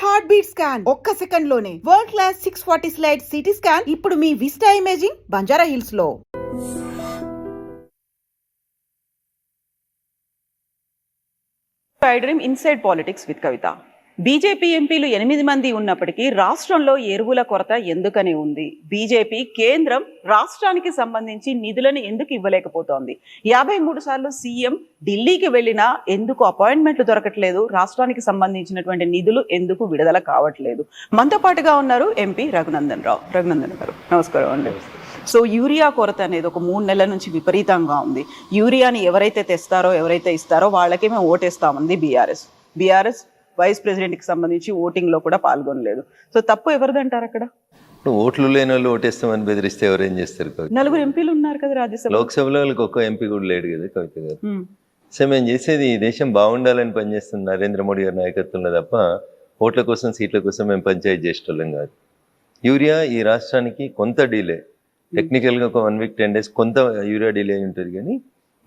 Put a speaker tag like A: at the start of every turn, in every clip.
A: Heart beat scan ఒక్క second లోనే world class 640 slide CT scan ఇప్పుడు మీ విస్టా ఇమేజింగ్ బంజారా హిల్స్ లో.
B: Dream inside politics with Kavitha. BJP ఎంపీలు 8 మంది ఉన్నప్పటికీ రాష్ట్రంలో ఎరువుల కొరత ఎందుకని ఉంది? బీజేపీ కేంద్రం రాష్ట్రానికి సంబంధించి నిధులను ఎందుకు ఇవ్వలేకపోతోంది? 53 సార్లు సీఎం ఢిల్లీకి వెళ్ళినా ఎందుకు అపాయింట్మెంట్లు దొరకట్లేదు? రాష్ట్రానికి సంబంధించినటువంటి నిధులు ఎందుకు విడుదల కావట్లేదు? మనతో పాటుగా ఉన్నారు ఎంపీ రఘునందన్ రావు. రఘునందన్ గారు నమస్కారం అండి. సో యూరియా కొరత అనేది ఒక 3 నెలల నుంచి విపరీతంగా ఉంది. యూరియాని ఎవరైతే తెస్తారో ఎవరైతే ఇస్తారో వాళ్ళకే మేము ఓటేస్తామంది బీఆర్ఎస్ వైస్ ప్రెసిడెంట్కి సంబంధించి ఓటింగ్లో కూడా పాల్గొనలేదు. సో తప్పు ఎవరిదంటారు అక్కడ?
C: ఓట్లు లేని వాళ్ళు ఓటేస్తామని బెదిరిస్తే ఎవరేం చేస్తారు?
B: 4 ఎంపీలు ఉన్నారు కదా రాజ్యసభ.
C: లోక్సభలో వాళ్ళకి ఒక్క ఎంపీ కూడా లేడు కదా కవిత గారు. సో మేము చేసేది ఈ దేశం బాగుండాలని పనిచేస్తున్న నరేంద్ర మోడీ గారి నాయకత్వంలో తప్ప ఓట్ల కోసం సీట్ల కోసం మేము పంచాయతీ చేసేటోళ్ళం కాదు. యూరియా ఈ రాష్ట్రానికి కొంత డిలే, టెక్నికల్గా ఒక 1 వీక్ 10 డేస్ కొంత యూరియా డిలే ఉంటుంది, కానీ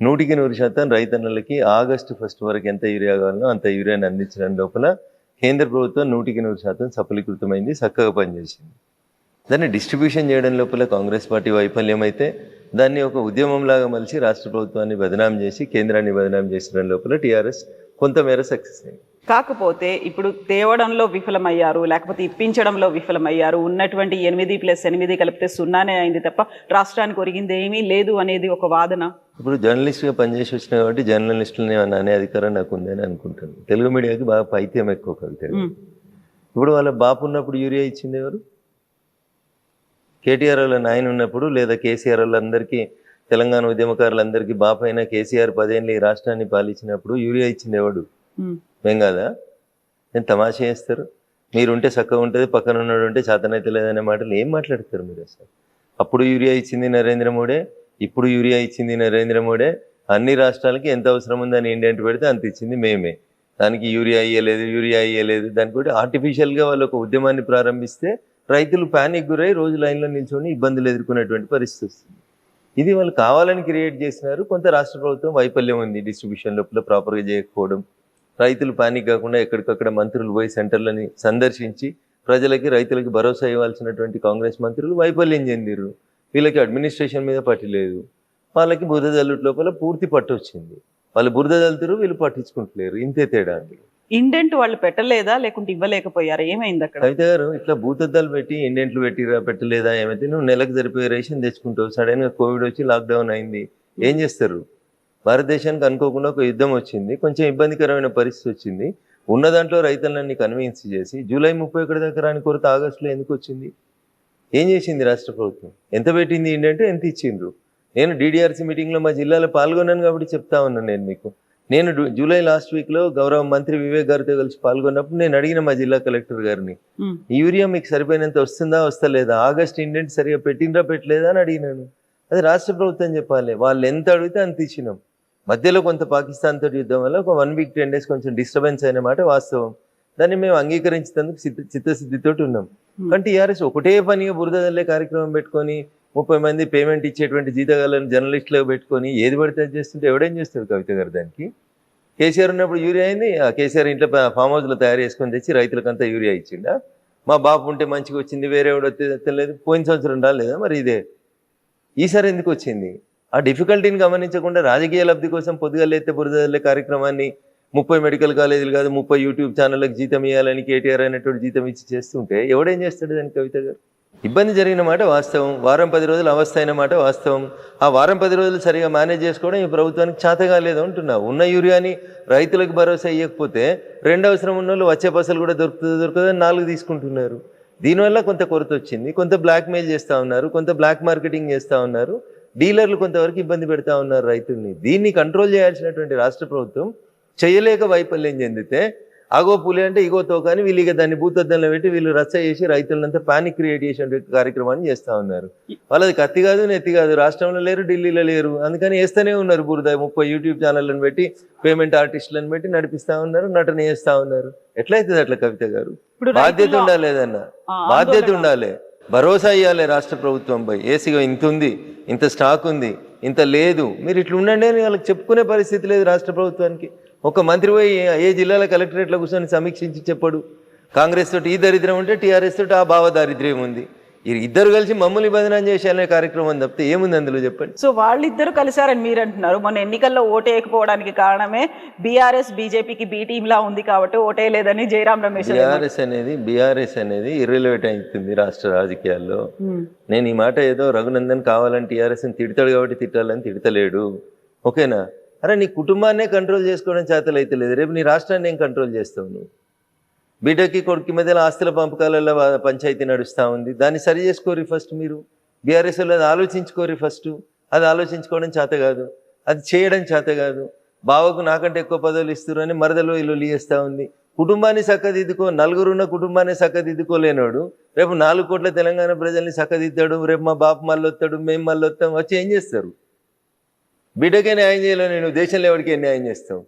C: 100% రైతన్నలకి ఆగస్టు 1 వరకు ఎంత యూరియా కావాలో అంత యూరియాని అందించడం లోపల కేంద్ర ప్రభుత్వం 100% సఫలీకృతమైంది, చక్కగా పనిచేసింది. దాన్ని డిస్ట్రిబ్యూషన్ చేయడం లోపల కాంగ్రెస్ పార్టీ వైఫల్యం అయితే దాన్ని ఒక ఉద్యమంలాగా మలిచి రాష్ట్ర ప్రభుత్వాన్ని బదనాం చేసి కేంద్రాన్ని బదనాం చేసడం లోపల టీఆర్ఎస్ కొంతమేర సక్సెస్ అయింది.
B: కాకపోతే ఇప్పుడు తేవడంలో విఫలమయ్యారు, లేకపోతే ఇప్పించడంలో విఫలమయ్యారు. ఉన్నటువంటి 8+8 కలిపితే 0 అయింది తప్ప రాష్ట్రానికి ఒరిగింది ఏమీ లేదు అనేది ఒక వాదన.
C: ఇప్పుడు జర్నలిస్ట్గా పనిచేసి వచ్చినా కాబట్టి జర్నలిస్టులని అనే అధికారం నాకు ఉందని అనుకుంటాను. తెలుగు మీడియాకి బాగా పైత్యం ఎక్కువ కవిత. ఇప్పుడు వాళ్ళ బాపు ఉన్నప్పుడు యూరియా ఇచ్చింది ఎవరు? కేటీఆర్ వాళ్ళ నాయన ఉన్నప్పుడు లేదా కేసీఆర్ వాళ్ళందరికీ, తెలంగాణ ఉద్యమకారులందరికీ బాపు అయినా కేసీఆర్ 10 ఏళ్ళు ఈ రాష్ట్రాన్ని పాలించినప్పుడు యూరియా ఇచ్చింది ఎవడు? మేం కాదా? నేను తమాషా చేస్తారు. మీరుంటే చక్కగా ఉంటుంది, పక్కన ఉన్నాడు ఉంటే చేతనైతే లేదనే మాటలు ఏం మాట్లాడతారు మీరు అసలు? అప్పుడు యూరియా ఇచ్చింది నరేంద్ర మోడీ, ఇప్పుడు యూరియా ఇచ్చింది నరేంద్ర మోడీ. అన్ని రాష్ట్రాలకి ఎంత అవసరం ఉందని ఇండియెంట్ పెడితే అంత ఇచ్చింది మేమే. దానికి యూరియా ఇయ్యలేదు. దానికి కూడా ఆర్టిఫిషియల్గా వాళ్ళు ఒక ఉద్యమాన్ని ప్రారంభిస్తే రైతులు ప్యానిక్ గురై రోజు లైన్లో నిల్చొని ఇబ్బందులు ఎదుర్కొనేటువంటి పరిస్థితి వస్తుంది. ఇది వాళ్ళు కావాలని క్రియేట్ చేసినారు. కొంత రాష్ట్ర ప్రభుత్వం వైఫల్యం ఉంది, డిస్ట్రిబ్యూషన్ లోపల ప్రాపర్గా చేయకపోవడం. రైతులు పానిక్ కాకుండా ఎక్కడికక్కడ మంత్రులు పోయి సెంటర్లని సందర్శించి ప్రజలకి రైతులకి భరోసా ఇవ్వాల్సినటువంటి కాంగ్రెస్ మంత్రులు వైఫల్యం చెందిరు. వీళ్ళకి అడ్మినిస్ట్రేషన్ మీద పట్టు లేదు. వాళ్ళకి బురద జల్లుట లోపల పూర్తి పట్టు వచ్చింది. వాళ్ళు బురద జల్లుతారు, వీళ్ళు పట్టించుకుంటలేరు. ఇంతే తేడా.
B: ఇండెంట్ వాళ్ళు పెట్టలేదా లేకుంటే ఇవ్వలేకపోయారా? ఏమైంది అక్కడ?
C: కవిత గారు, ఇట్లా భూతద్దాలు పెట్టి ఇండెంట్లు పెట్టిరా పెట్టలేదా ఏమైతే నువ్వు నెలకు సరిపోయే రేషన్ తెచ్చుకుంటావు. సడన్గా కోవిడ్ వచ్చి లాక్డౌన్ అయింది, ఏం చేస్తారు? భారతదేశానికి అనుకోకుండా ఒక యుద్ధం వచ్చింది, కొంచెం ఇబ్బందికరమైన పరిస్థితి వచ్చింది. ఉన్న దాంట్లో రైతులన్నీ కన్విన్స్ చేసి జూలై 31 దాకా రాని కొరత ఆగస్టులో ఎందుకు వచ్చింది? ఏం చేసింది రాష్ట్ర ప్రభుత్వం? ఎంత పెట్టింది ఏంటంటే ఎంత ఇచ్చిండ్రు? నేను DDRC మీటింగ్లో మా జిల్లాలో పాల్గొన్నాను కాబట్టి చెప్తా ఉన్నాను. నేను మీకు జూలై లాస్ట్ వీక్లో గౌరవ మంత్రి వివేక్ గారితో కలిసి పాల్గొన్నప్పుడు నేను అడిగిన మా జిల్లా కలెక్టర్ గారిని, యూరియా మీకు సరిపోయినంత వస్తుందా వస్తలేదా, ఆగస్ట్ ఇండెంట్ సరిగా పెట్టిండ్రా పెట్టలేదా అని అడిగినాను. అది రాష్ట్ర ప్రభుత్వం చెప్పాలి. వాళ్ళు ఎంత అడిగితే అంత ఇచ్చినాం. మధ్యలో కొంత పాకిస్తాన్ తోటి యుద్ధం వల్ల ఒక 1 వీక్ 10 డేస్ కొంచెం డిస్టర్బెన్స్ అయిన మాట వాస్తవం. దాన్ని మేము అంగీకరించేందుకు చిత్తశుద్ధితోటి ఉన్నాం. కానీ టీఆర్ఎస్ ఒకటే పనిగా బురద జల్లే కార్యక్రమం పెట్టుకొని 30 మంది పేమెంట్ ఇచ్చేటువంటి జీతగాళ్ళని జర్నలిస్టులకు పెట్టుకొని ఏది పడితే అది చేస్తుంటే ఎవడేం చేస్తాడు కవిత గారు? దానికి కేసీఆర్ ఉన్నప్పుడు యూరియా అయింది. ఆ కేసీఆర్ ఇంట్లో ఫామ్ హౌస్లో తయారు చేసుకొని తెచ్చి రైతులకంతా యూరియా ఇచ్చిండా? మా బాబు ఉంటే మంచిగా వచ్చింది, వేరే ఎవడో తెలియదు. పోయిన సంవత్సరం రాలేదా మరి? ఇదే ఈసారి ఎందుకు వచ్చింది? ఆ డిఫికల్టీని గమనించకుండా రాజకీయ లబ్ధి కోసం పొద్దుగలైతే బురద జల్లే కార్యక్రమాన్ని 30 మెడికల్ కాలేజీలు కాదు 30 యూట్యూబ్ ఛానళ్ళకి జీతం ఇవ్వాలని కేటీఆర్ అనేటువంటి జీతం ఇచ్చి చేస్తుంటే ఎవడేం చేస్తాడు దానికి కవిత గారు? ఇబ్బంది జరిగిన మాట వాస్తవం. వారం 10 రోజులు అవస్థ అయిన మాట వాస్తవం. ఆ వారం 10 రోజులు సరిగా మేనేజ్ చేసుకోవడం ఈ ప్రభుత్వానికి చేతగా లేదు అంటున్నా. ఉన్న యూరియాని రైతులకు భరోసా ఇవ్వకపోతే 2 అవసరం ఉన్న వాళ్ళు వచ్చే పసలు కూడా దొరుకుతుందని 4 తీసుకుంటున్నారు. దీనివల్ల కొంత కొరత వచ్చింది. కొంత బ్లాక్ మెయిల్ చేస్తూ ఉన్నారు, కొంత బ్లాక్ మార్కెటింగ్ చేస్తూ ఉన్నారు. డీలర్లు కొంతవరకు ఇబ్బంది పెడతా ఉన్నారు రైతుల్ని. దీన్ని కంట్రోల్ చేయాల్సినటువంటి రాష్ట్ర ప్రభుత్వం చేయలేక వైఫల్యం చెందితే ఆగో పులి అంటే ఇగో తోకాని వీళ్ళు ఇక దాన్ని భూతద్దంలో పెట్టి వీళ్ళు రచ్చ చేసి రైతులంతా పానిక్ క్రియేట్ చేసే కార్యక్రమాన్ని చేస్తూ ఉన్నారు. వాళ్ళది కత్తి కాదు నెత్తి కాదు, రాష్ట్రంలో లేరు, ఢిల్లీలో లేరు, అందుకని వేస్తూనే ఉన్నారు బురద. 30 యూట్యూబ్ ఛానళ్ళను పెట్టి పేమెంట్ ఆర్టిస్టులను పెట్టి నడిపిస్తూ ఉన్నారు, నటన చేస్తూ ఉన్నారు. ఎట్లయితుంది అట్లా కవిత గారు? బాధ్యత ఉండాలి, ఏదన్నా బాధ్యత ఉండాలి. భరోసా ఇవ్వాలి రాష్ట్ర ప్రభుత్వంపై. ఏసీగా ఇంత ఉంది, ఇంత స్టాక్ ఉంది, ఇంత లేదు, మీరు ఇట్లా ఉండండి అని వాళ్ళకి చెప్పుకునే పరిస్థితి లేదు రాష్ట్ర ప్రభుత్వానికి. ఒక మంత్రి పోయి ఏ జిల్లాల కలెక్టరేట్లో కూర్చొని సమీక్షించి చెప్పడు. కాంగ్రెస్ తోటి ఈ దరిద్రం ఉంటే టీఆర్ఎస్ తోటి ఆ భావ దారిద్ర్యం ఉంది. ఇద్దరు కలిసి మమ్మల్ని బదనాం చేసేయాలనే కార్యక్రమం తప్పితే ఏముంది అందులో చెప్పండి.
B: సో వాళ్ళిద్దరు కలిసారని మీరు అంటున్నారు. మొన్న ఎన్నికల్లో ఓటేయకపోవడానికి కారణమే బీఆర్ఎస్ బీజేపీకి బి టీమ్ లా ఉంది కాబట్టి ఓటేయలేదని జయరాం రమేష్.
C: బీఆర్ఎస్ అనేది ఇర్రెలెవెంట్ అవుతుంది రాష్ట్ర రాజకీయాల్లో. నేను ఈ మాట ఏదో రఘునందన్ కావాలని టీఆర్ఎస్ ని తిడతాడు కాబట్టి తిట్టాలని తిడతలేడు. ఓకేనా? అరే నీ కుటుంబాన్నే కంట్రోల్ చేసుకోవడం చేతలు అయితే లేదు, రేపు నీ రాష్ట్రాన్ని ఏం కంట్రోల్ చేస్తావు నువ్వు? బిడ్డకి కొడుకు మధ్యలో ఆస్తుల పంపకాలలో పంచాయతీ నడుస్తూ ఉంది, దాన్ని సరి చేసుకోరి ఫస్ట్. మీరు బీఆర్ఎస్ వాళ్ళు అది ఆలోచించుకోరి ఫస్ట్. అది ఆలోచించుకోవడం చేత కాదు, అది చేయడం చేత కాదు. బావకు నాకంటే ఎక్కువ పదవులు ఇస్తున్నారని మరదలో ఇల్లు లీయేస్తూ ఉంది. కుటుంబాన్ని చక్కదిద్దుకో, నలుగురున్న కుటుంబాన్ని చక్కదిద్దుకోలేనాడు రేపు 4 కోట్ల తెలంగాణ ప్రజల్ని చక్కదిద్దాడు, రేపు మా బాపు మళ్ళీ వస్తాడు, మేము మళ్ళీ వస్తాం, వచ్చి ఏం చేస్తారు? బిడ్డకే న్యాయం చేయలేను, నువ్వు దేశంలో ఎవరికే న్యాయం చేస్తావు?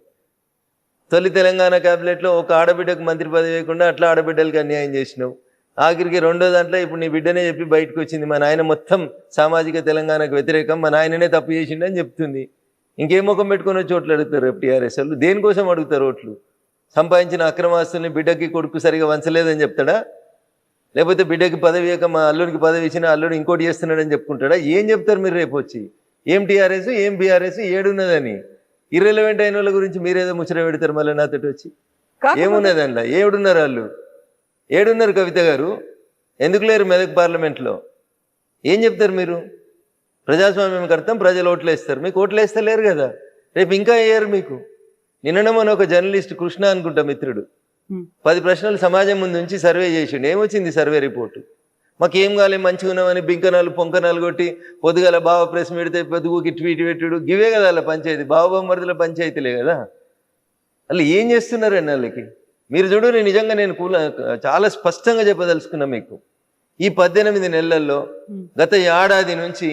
C: తొలి తెలంగాణ క్యాబినెట్లో ఒక ఆడబిడ్డకు మంత్రి పదవి వేయకుండా అట్లా ఆడబిడ్డలకి అన్యాయం చేసినావు. ఆఖరికి రెండో దాంట్లో ఇప్పుడు నీ బిడ్డనే చెప్పి బయటకు వచ్చింది, మా నాయన మొత్తం సామాజిక తెలంగాణకు వ్యతిరేకం, మా నాయననే తప్పు చేసిండని చెప్తుంది. ఇంకేం ముఖం పెట్టుకుని వచ్చి ఓట్లు అడుగుతారు రేపు టీఆర్ఎస్ వాళ్ళు? దేనికోసం అడుగుతారు ఓట్లు? సంపాదించిన అక్రమాస్తుల్ని బిడ్డకి కొడుకు సరిగా వంచలేదని చెప్తాడా? లేకపోతే బిడ్డకి పదవి ఇవ్వక మా అల్లుడికి పదవి ఇచ్చినా అల్లుడు ఇంకోటి చేస్తున్నాడని చెప్పుకుంటాడా? ఏం చెప్తారు మీరు రేపు వచ్చి? ఏం టీఆర్ఎస్ ఏం బీఆర్ఎస్ ఏడున్నదని? ఇర్రెలవెంట్ అయిన వాళ్ళ గురించి మీరేదో ముచ్చట పెడతారు మళ్ళీ నాతోటి వచ్చి. ఏమున్నదండి? ఏడున్నారు వాళ్ళు? ఏడున్నారు కవిత గారు? ఎందుకు లేరు మెదక్ పార్లమెంట్లో? ఏం చెప్తారు మీరు? ప్రజాస్వామ్యం కడతాం, ప్రజలు ఓట్లు వేస్తారు. మీకు ఓట్లు వేస్తే లేరు కదా, రేపు ఇంకా వేయరు మీకు. నిన్న మన ఒక జర్నలిస్ట్ కృష్ణ అనుకుంటా మిత్రుడు 10 ప్రశ్నలు సమాజం ముందు నుంచి సర్వే చేసిండు. ఏమొచ్చింది సర్వే రిపోర్టు? మాకేం కాలే, మంచిగా ఉన్నామని బింకనాలు పొంకనాలు కొట్టి పొద్దుగల బావ ప్రెస్ పెడితే పొద్దుగుకి ట్వీట్ పెట్టుడు, గివే కదా వాళ్ళ పంచాయతీ, బావబొమ్మరిదిల పంచాయతీలే కదా. వాళ్ళు ఏం చేస్తున్నారండి వాళ్ళకి? మీరు చూడు, నేను చాలా స్పష్టంగా చెప్పదలుచుకున్నా మీకు. ఈ 18 నెలల్లో గత ఏడాది నుంచి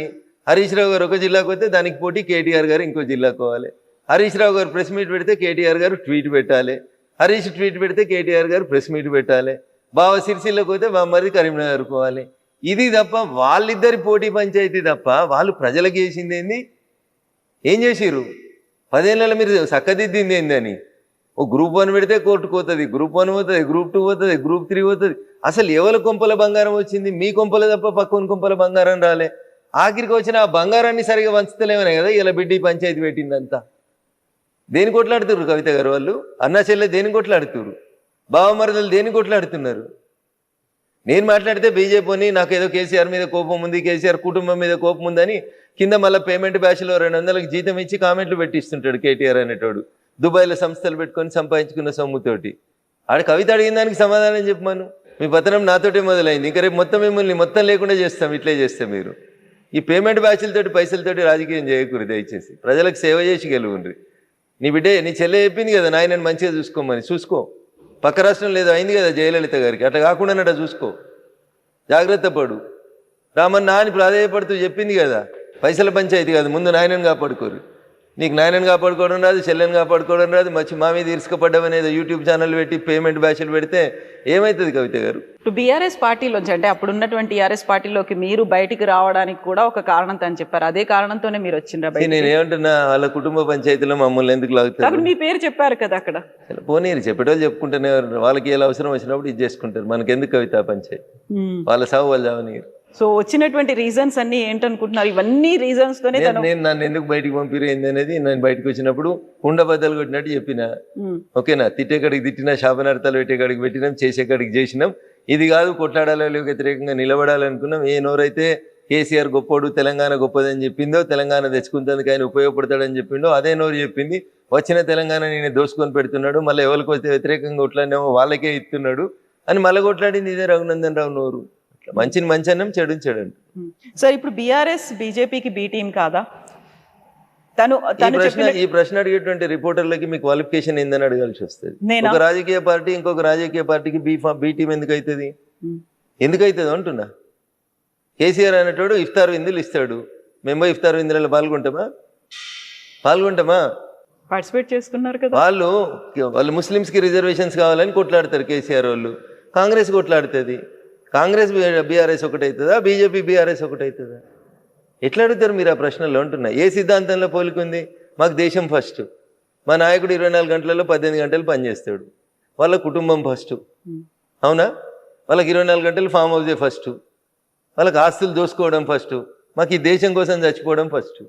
C: హరీష్ రావు గారు ఒక జిల్లాకు వస్తే దానికి పోటీ కేటీఆర్ గారు ఇంకో జిల్లాకు పోవాలి. హరీష్ రావు గారు ప్రెస్ మీట్ పెడితే కేటీఆర్ గారు ట్వీట్ పెట్టాలి, హరీష్ ట్వీట్ పెడితే కేటీఆర్ గారు ప్రెస్ మీట్ పెట్టాలి, బావ సిరిసిల్లకు పోతే బామ్మది కరీంనగర్ పోవాలి. ఇది తప్ప వాళ్ళిద్దరి పోటీ పంచాయతీ తప్ప వాళ్ళు ప్రజలకు చేసింది ఏంది? ఏం చేసిర్రు? 10 ఏళ్ళలో మీరు చక్కదిద్దింది ఏందని? ఓ గ్రూప్ 1 పెడితే కోర్టుకు పోతుంది, గ్రూప్ 1 పోతుంది, గ్రూప్ 2 పోతుంది, గ్రూప్ 3 పోతుంది. అసలు ఎవరి కొంపల బంగారం వచ్చింది? మీ కొంపల తప్ప పక్కన కొంపల బంగారం రాలే. ఆఖరికి వచ్చిన ఆ బంగారాన్ని సరిగా వంచుతలేమనే కదా ఇలా బిడ్డి పంచాయతీ పెట్టిందంతా. దేని కొట్లాడుతున్నారు కవిత గారు వాళ్ళు? అన్నా చెల్లె దేని కొట్లాడుతున్నారు? బావమరదలు దేని కొట్లాడుతున్నారు? నేను మాట్లాడితే బీజేపీని నాకేదో కేసీఆర్ మీద కోపం ఉంది, కేసీఆర్ కుటుంబం మీద కోపం ఉందని కింద మళ్ళీ పేమెంట్ బ్యాచ్లో 200కి జీతం ఇచ్చి కామెంట్లు పెట్టిస్తుంటాడు కేటీఆర్ అనేటోడు. దుబాయ్లో సంస్థలు పెట్టుకొని సంపాదించుకున్న సొమ్ముతోటి. ఆడ కవిత అడిగిన దానికి సమాధానం చెప్పమను. మీ పతనం నాతోటే మొదలైంది, ఇంకా రేపు మొత్తం మిమ్మల్ని మొత్తం లేకుండా చేస్తాం ఇట్లే చేస్తే. మీరు ఈ పేమెంట్ బ్యాచ్లతోటి పైసలతోటి రాజకీయం చేయకూడదు దయచేసి. ప్రజలకు సేవ చేసి గెలువుండ్రి. నీ బిడ్డే నీ చెల్లె చెప్పింది కదా నాయనని మంచిగా చూసుకోమని, చూసుకో. పక్క రాష్ట్రం లేదు అయింది కదా జయలలిత గారికి, అట్లా కాకుండా చూసుకో, జాగ్రత్త పడు. రామన్నా అని ప్రాధాన్యపడుతూ చెప్పింది కదా, పైసల పంచాయతీ కాదు, ముందు నాయనని కాపాడుకోరు. నీకు నాయనని కాపాడుకోవడం రాదు, చెల్లెని కాపాడుకోవడం రాదు, మంచి మా మీద ఇరుసుకపడ్డమనేది యూట్యూబ్ ఛానల్ పెట్టి పేమెంట్ బ్యాచ్లు పెడితే ఏమవుతుంది కవిత గారు?
B: ఇప్పుడు బీఆర్ఎస్ పార్టీలోంచి, అంటే అప్పుడు ఉన్నటువంటి టీఆర్ఎస్ పార్టీలోకి మీరు బయటికి రావడానికి కూడా ఒక కారణంతో అని చెప్పారు. అదే కారణంతోనే మీరు వచ్చిండ్రా?
C: నేను ఏమంటున్నా, వాళ్ళ కుటుంబ పంచాయతీలో మమ్మల్ని ఎందుకు లాగుతారు?
B: మీ పేరు చెప్పారు కదా అక్కడ.
C: పోనీరు, చెప్పేటోళ్ళు చెప్పుకుంటూనే వాళ్ళకి ఎలా అవసరం వచ్చినప్పుడు ఇది చేసుకుంటారు. మనకెందుకు కవిత పంచాయతీ? వాళ్ళ సాగు వాళ్ళు చావనీరు.
B: సో వచ్చినటువంటి రీజన్స్ అన్ని ఏంటనుకుంటున్నారు? ఇవన్నీ రీజన్స్ తోనే
C: నేను నన్ను ఎందుకు బయటికి పంపిరేంది అనేది నేను బయటకు వచ్చినప్పుడు కుండ బద్దలు కొట్టినట్టు చెప్పిన. ఓకేనా? తిట్టేకాడికి తిట్టినా, శాపనార్థాలు పెట్టేకాడికి పెట్టినాం, చేసేకాడికి చేసినాం. ఇది కాదు కొట్లాడాలి వ్యతిరేకంగా నిలబడాలనుకున్నాం. ఏ నోరైతే కేసీఆర్ గొప్పోడు, తెలంగాణ గొప్పదని చెప్పిందో, తెలంగాణ తెచ్చుకుంటేందుకు ఆయన ఉపయోగపడతాడని చెప్పిండో అదే నోరు చెప్పింది. వచ్చిన తెలంగాణ నేను దోసుకొని పెడుతున్నాడు, మళ్ళీ ఎవరికి వస్తే వ్యతిరేకంగా కొట్లాడినేమో వాళ్ళకే ఇస్తున్నాడు అని మళ్ళీ కొట్లాడింది ఇదే రఘునందన్ రావు నోరు. మంచిని మంచి అన్నం, చెడు చెడు.
B: సార్ ఇప్పుడు బీఆర్ఎస్ బీజేపీకి బి టీం కాదా?
C: ఈ ప్రశ్న అడిగేటువంటి రిపోర్టర్లకి మీ క్వాలిఫికేషన్ ఏందని అడగాల్సి వస్తుంది. ఒక రాజకీయ పార్టీ ఇంకొక రాజకీయ పార్టీకి బి టీం ఎందుకు అవుతుంది? ఎందుకు అవుతుంది అంటున్నా. కేసీఆర్ అనేటోడు ఇఫ్తార్ విందులు ఇస్తాడు, మేము ఇఫ్తార్ విందులలో పాల్గొంటామా?
B: పార్టిసిపేట్ చేసుకున్నారు కదా.
C: వాళ్ళు ముస్లిమ్స్కి రిజర్వేషన్స్ కావాలని కొట్లాడతారు కేసీఆర్ వాళ్ళు. కాంగ్రెస్ కొట్లాడుతుంది. కాంగ్రెస్ బీఆర్ఎస్ ఒకటవుతుందా? బీజేపీ బీఆర్ఎస్ ఒకటవుతుందా? ఎట్లా అడుగుతారు మీరు ఆ ప్రశ్నలో అంటున్నా? ఏ సిద్ధాంతంలో పోలికుంది? మాకు దేశం ఫస్ట్, మా నాయకుడు 24 గంటలలో 18 గంటలు పనిచేస్తాడు, వాళ్ళ కుటుంబం ఫస్ట్. అవునా? వాళ్ళకి 24 గంటలు ఫామ్ హౌసే ఫస్ట్, వాళ్ళకి ఆస్తులు దోసుకోవడం ఫస్ట్, మాకు ఈ దేశం కోసం చచ్చిపోవడం ఫస్ట్.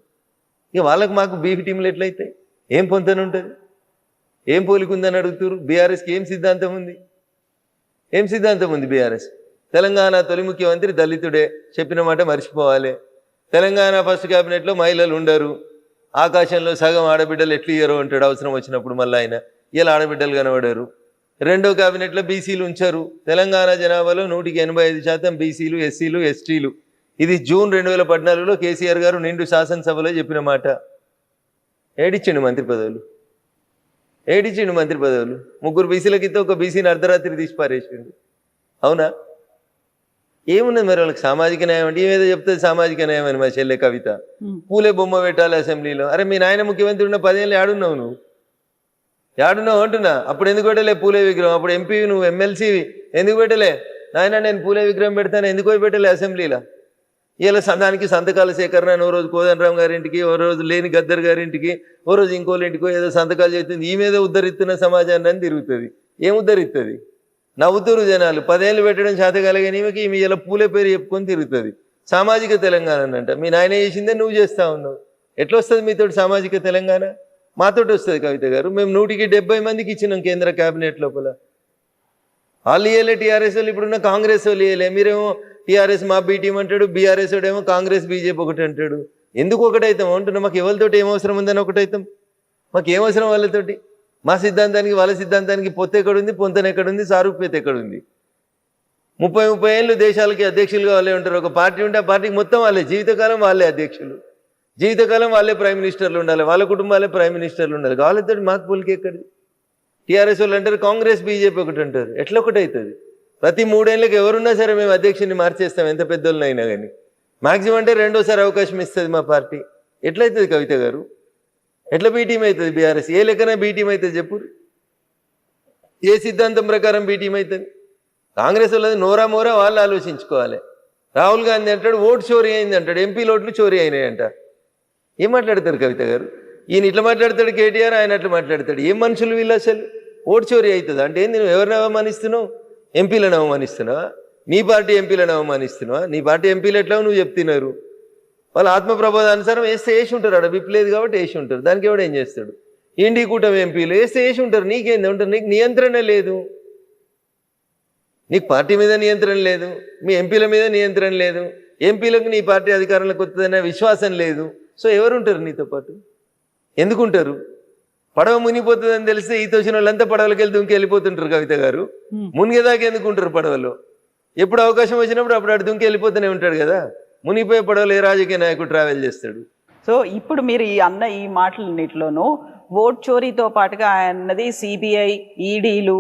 C: ఇక వాళ్ళకి మాకు బీఫ్ టీంలు ఎట్లయితే ఏం పొంతన ఉంటుంది? ఏం పోలికుందని అడుగుతారు. బీఆర్ఎస్కి ఏం సిద్ధాంతం ఉంది? ఏం సిద్ధాంతం ఉంది బీఆర్ఎస్? తెలంగాణ తొలి ముఖ్యమంత్రి దళితుడే, చెప్పిన మాట మర్చిపోవాలి. తెలంగాణ ఫస్ట్ క్యాబినెట్లో మహిళలు ఉండరు, ఆకాశంలో సగం ఆడబిడ్డలు ఎట్లు ఇయ్యరు అంటాడు అవసరం వచ్చినప్పుడు. మళ్ళీ ఆయన ఇలా ఆడబిడ్డలు కనబడారు. రెండో క్యాబినెట్లో బీసీలు ఉంచారు. తెలంగాణ జనాభాలో 185% బీసీలు, ఎస్సీలు, ఎస్టీలు. ఇది జూన్ 2014లో కేసీఆర్ గారు నిండు శాసనసభలో చెప్పిన మాట. ఏడిచ్చిండు మంత్రి పదవులు, ఏడిచ్చిండు మంత్రి పదవులు. 3 బీసీలకి ఇస్తే ఒక బీసీని అర్ధరాత్రి తీసి పారేసిండు. అవునా? ఏమున్నది మరి వాళ్ళకి సామాజిక న్యాయం అంటే? ఏమేదో చెప్తుంది సామాజిక న్యాయం అని మా చెల్లె కవిత. పూలే బొమ్మ పెట్టాలి అసెంబ్లీలో. అరే మీ నాయన ముఖ్యమంత్రి ఉన్న 10 ఏళ్ళు ఏడున్నావు నువ్వు? ఏడున్నావు అంటున్నా. అప్పుడు ఎందుకు పెట్టలే పూలే విగ్రహం? అప్పుడు ఎంపీ నువ్వు, ఎమ్మెల్సీ ఎందుకు పెట్టలే? నాయన నేను పూలే విగ్రహం పెడతాను ఎందుకు పెట్టలే అసెంబ్లీలో? ఇలా దానికి సంతకాల సేకరణ అని ఓ రోజు కోదండరామ్ గారింటికి, ఓ రోజు లేని గద్దర్ గారింటికి, ఓ రోజు ఇంకోళ్ళ ఇంటికో ఏదో సంతకాలు చేస్తుంది. ఈ మీద ఉద్ధరిస్తున్న సమాజాన్ని అని తిరుగుతుంది. ఏం ఉద్ధరిస్తుంది? నవ్వుతురు జనాలు. 10 ఏళ్ళు పెట్టడం చేతగలిగాని ఈమెకి ఈమె ఇలా పూలే పేరు చెప్పుకొని తిరుగుతుంది. సామాజిక తెలంగాణ అంట. మీ నాయన చేసిందే నువ్వు చేస్తా ఉన్నావు. ఎట్లా వస్తుంది మీతోటి సామాజిక తెలంగాణ? మాతోటి వస్తుంది కవిత గారు. మేము 170 మందికి ఇచ్చినాం కేంద్ర క్యాబినెట్ లోపల. వాళ్ళు ఇయ్యలే, టీఆర్ఎస్ వాళ్ళు ఇప్పుడున్న కాంగ్రెస్ వాళ్ళు ఇయ్యలే. మీరేమో టీఆర్ఎస్ మా బీ టీం అంటాడు, బీఆర్ఎస్ వాడేమో కాంగ్రెస్ బీజేపీ ఒకటి అంటాడు. ఎందుకు ఒకటైతాం అంటున్నా? మాకు ఎవరితోటి ఏం అవసరం ఉందని ఒకటైతాం? మాకు ఏం అవసరం వాళ్ళతోటి? మా సిద్ధాంతానికి వాళ్ళ సిద్ధాంతానికి పొత్తు ఎక్కడుంది, పొంతన ఎక్కడుంది, సారూప్యత ఎక్కడుంది? 30 ఏళ్ళు దేశాలకి అధ్యక్షులుగా వాళ్ళే ఉంటారు. ఒక పార్టీ ఉంటే ఆ పార్టీకి మొత్తం వాళ్ళే, జీవితకాలం వాళ్ళే అధ్యక్షులు, జీవితకాలం వాళ్ళే ప్రైమ్ మినిస్టర్లు ఉండాలి, వాళ్ళ కుటుంబాలే ప్రైమ్ మినిస్టర్లు ఉండాలి. వాళ్ళతో మాకు పోలికి ఎక్కడిది? టీఆర్ఎస్ వాళ్ళు అంటారు కాంగ్రెస్ బీజేపీ ఒకటి అంటారు. ఎట్లా ఒకటి అవుతుంది? ప్రతి 3 ఏళ్ళకి ఎవరున్నా సరే మేము అధ్యక్షుడిని మార్చేస్తాం, ఎంత పెద్దోళ్ళనైనా కానీ. మ్యాక్సిమం అంటే 2వ అవకాశం ఇస్తుంది మా పార్టీ. ఎట్లయితుంది కవిత గారు? ఎట్లా బీటీం అవుతుంది బీఆర్ఎస్? ఏ లెక్కన బీటీం అవుతుంది చెప్పు? ఏ సిద్ధాంతం ప్రకారం బీటీం అవుతుంది? కాంగ్రెస్ వాళ్ళది నోరా మోరా వాళ్ళు ఆలోచించుకోవాలి. రాహుల్ గాంధీ అంటాడు ఓటు చోరీ అయింది అంటాడు, ఎంపీల ఓట్లు చోరీ అయినాయి అంట. ఏం మాట్లాడతారు కవిత గారు? ఈయన ఇట్లా మాట్లాడతాడు కేటీఆర్, ఆయన అట్లా మాట్లాడతాడు. ఏం మనుషులు వీళ్ళు అసలు? ఓటు చోరీ అవుతుంది అంటే ఏంది? నువ్వు ఎవరిని అవమానిస్తున్నావు? ఎంపీలను అవమానిస్తున్నావా? నీ పార్టీ ఎంపీలను అవమానిస్తున్నావా? నీ పార్టీ ఎంపీలు ఎట్లా నువ్వు చెప్తున్నారు? వాళ్ళు ఆత్మప్రబోధానుసారం వేస్తే వేసి ఉంటారు. అక్కడ విప్లేదు కాబట్టి వేసి ఉంటారు. దానికి ఎవడు ఏం చేస్తాడు? ఇండి కూటమి ఎంపీలు వేస్తే వేసి ఉంటారు. నీకేంది ఉంటారు? నీకు నియంత్రణ లేదు. నీకు పార్టీ మీద నియంత్రణ లేదు, మీ ఎంపీల మీద నియంత్రణ లేదు, ఎంపీలకు నీ పార్టీ అధికారంలోకి వస్తుందనే విశ్వాసం లేదు. సో ఎవరుంటారు నీతో పాటు? ఎందుకుంటారు? పడవ మునిగిపోతుందని తెలిస్తే ఈత వచ్చిన వాళ్ళంతా పడవలకి వెళ్తే దుంకి వెళ్ళిపోతుంటారు కవిత గారు. మునిగేదాకా ఎందుకుంటారు పడవలో? ఎప్పుడు అవకాశం వచ్చినప్పుడు అప్పుడు అటు దుంకి వెళ్ళిపోతూనే ఉంటాడు కదా. మునిగిపోయే పడవలు ఏ రాజకీయ నాయకుడు ట్రావెల్ చేస్తాడు?
B: సో ఇప్పుడు మీరు ఈ మాటలన్నిటిలోనూ ఓట్ చోరీతో పాటుగా అన్నది సిబిఐ, ఈడీలు,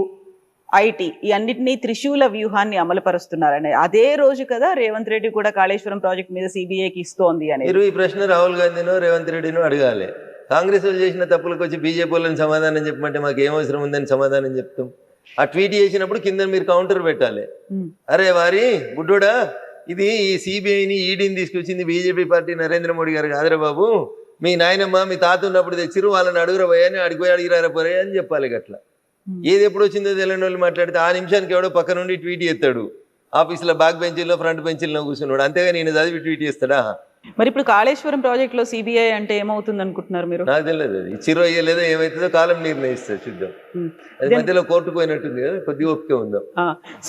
B: ఐటీ ఈ అన్నిటినీ త్రిశూల వ్యూహాన్ని అమలుపరుస్తున్నారని అదే రోజు కదా రేవంత్ రెడ్డి కూడా కాళేశ్వరం ప్రాజెక్ట్ మీద సిబిఐకి ఇస్తోంది అని.
C: మీరు ఈ ప్రశ్న రాహుల్ గాంధీనో రేవంత్ రెడ్డినో అడగాలి. కాంగ్రెస్ వాళ్ళు చేసిన తప్పులకు వచ్చి బీజేపీ వాళ్ళని సమాధానం చెప్పమంటే మాకు ఏం అవసరం ఉందని సమాధానం చెప్తాం. ఆ ట్వీట్ చేసినప్పుడు కింద మీరు కౌంటర్ పెట్టాలి. అరే వారి బుడ్డోడా, ఇది ఈ సిబిఐని ఈడీని తీసుకొచ్చింది బీజేపీ పార్టీ నరేంద్ర మోడీ గారు కాదురా బాబు, మీ నాయనమ్మ మీ తాత ఉన్నప్పుడు తెచ్చిరు, వాళ్ళని అడుగురా పోయని అడిగిపోయి అడిగిరారా పోయా అని చెప్పాలి. గట్లా ఏది ఎప్పుడు వచ్చిందో తెలియని వాళ్ళు మాట్లాడితే ఆ నిమిషానికి ఎవడో పక్క నుండి ట్వీట్ చేస్తాడు. ఆఫీసులో బ్యాక్ బెంచీల్లో ఫ్రంట్ బెంచీల్లో కూర్చున్నాడు, అంతేగా నేను చదివి ట్వీట్ చేస్తాడా?
B: మరి ఇప్పుడు కాళేశ్వరం ప్రాజెక్ట్ లో సిబిఐ అంటే ఏమవుతుంది అనుకుంటున్నారు మీరు?
C: నాకు తెలియదు, అది ఇచ్చిరో అయ్యలేదో ఏమవుతుందో కాలం నిర్ణయిస్తుంది, చూద్దాం. అది మధ్యలో కోర్టుకు పోయినట్టుంది కదా, కొద్దిగా ఓపిక ఉందాం.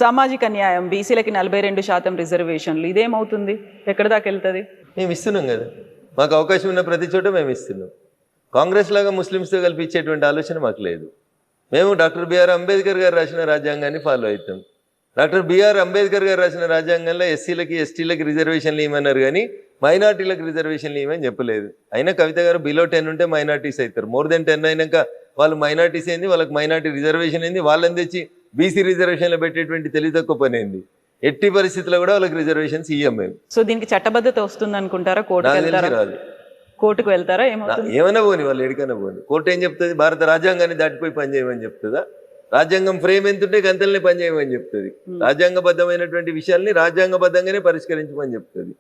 B: సామాజిక న్యాయం, బీసీలకి 42% రిజర్వేషన్లు, ఇదేమవుతుంది? ఎక్కడి దాకా వెళ్తుంది? మేము
C: ఇస్తున్నాం కదా, మాకు అవకాశం ఉన్న ప్రతి చోట మేము ఇస్తున్నాం. కాంగ్రెస్ లాగా ముస్లిమ్స్తో కలిపి ఇచ్చేటువంటి ఆలోచన మాకు లేదు. మేము డాక్టర్ బిఆర్ అంబేద్కర్ గారు రాసిన రాజ్యాంగాన్ని ఫాలో అవుతాం. డాక్టర్ బిఆర్ అంబేద్కర్ గారు రాసిన రాజ్యాంగంలో ఎస్సీలకి ఎస్టీలకి రిజర్వేషన్లు ఇవ్వమన్నారు, కానీ మైనార్టీలకు రిజర్వేషన్లు ఇవ్వమని చెప్పలేదు. అయినా కవిత గారు బిలో 10 ఉంటే మైనార్టీస్ అవుతారు, మోర్ దెన్ 10 అయినాక వాళ్ళు మైనార్టీస్ ఏంది, వాళ్ళకి మైనార్టీ రిజర్వేషన్ ఏంది, వాళ్ళని తెచ్చి బీసీ రిజర్వేషన్లో పెట్టేటువంటి తెలివి తక్కువ పని ఏంది. ఎట్టి పరిస్థితుల్లో కూడా వాళ్ళకి రిజర్వేషన్స్ ఇవ్వం మేము.
B: సో దీనికి చట్టబద్ధత వస్తుంది అనుకుంటారా? కోర్టుకు వెళ్తారా?
C: ఏమైనా పోని, వాళ్ళు ఎడికైనా పోని. కోర్టు ఏం చెప్తుంది? భారత రాజ్యాంగాన్ని దాటిపోయి పనిచేయమని చెప్తుందా? రాజ్యాంగం ఫ్రేమ్ ఎంతుంటే గంతల్ని పనిచేయమని చెప్తుంది. రాజ్యాంగబద్ధమైనటువంటి విషయాల్ని రాజ్యాంగబద్ధంగానే పరిష్కరించమని చెప్తుంది.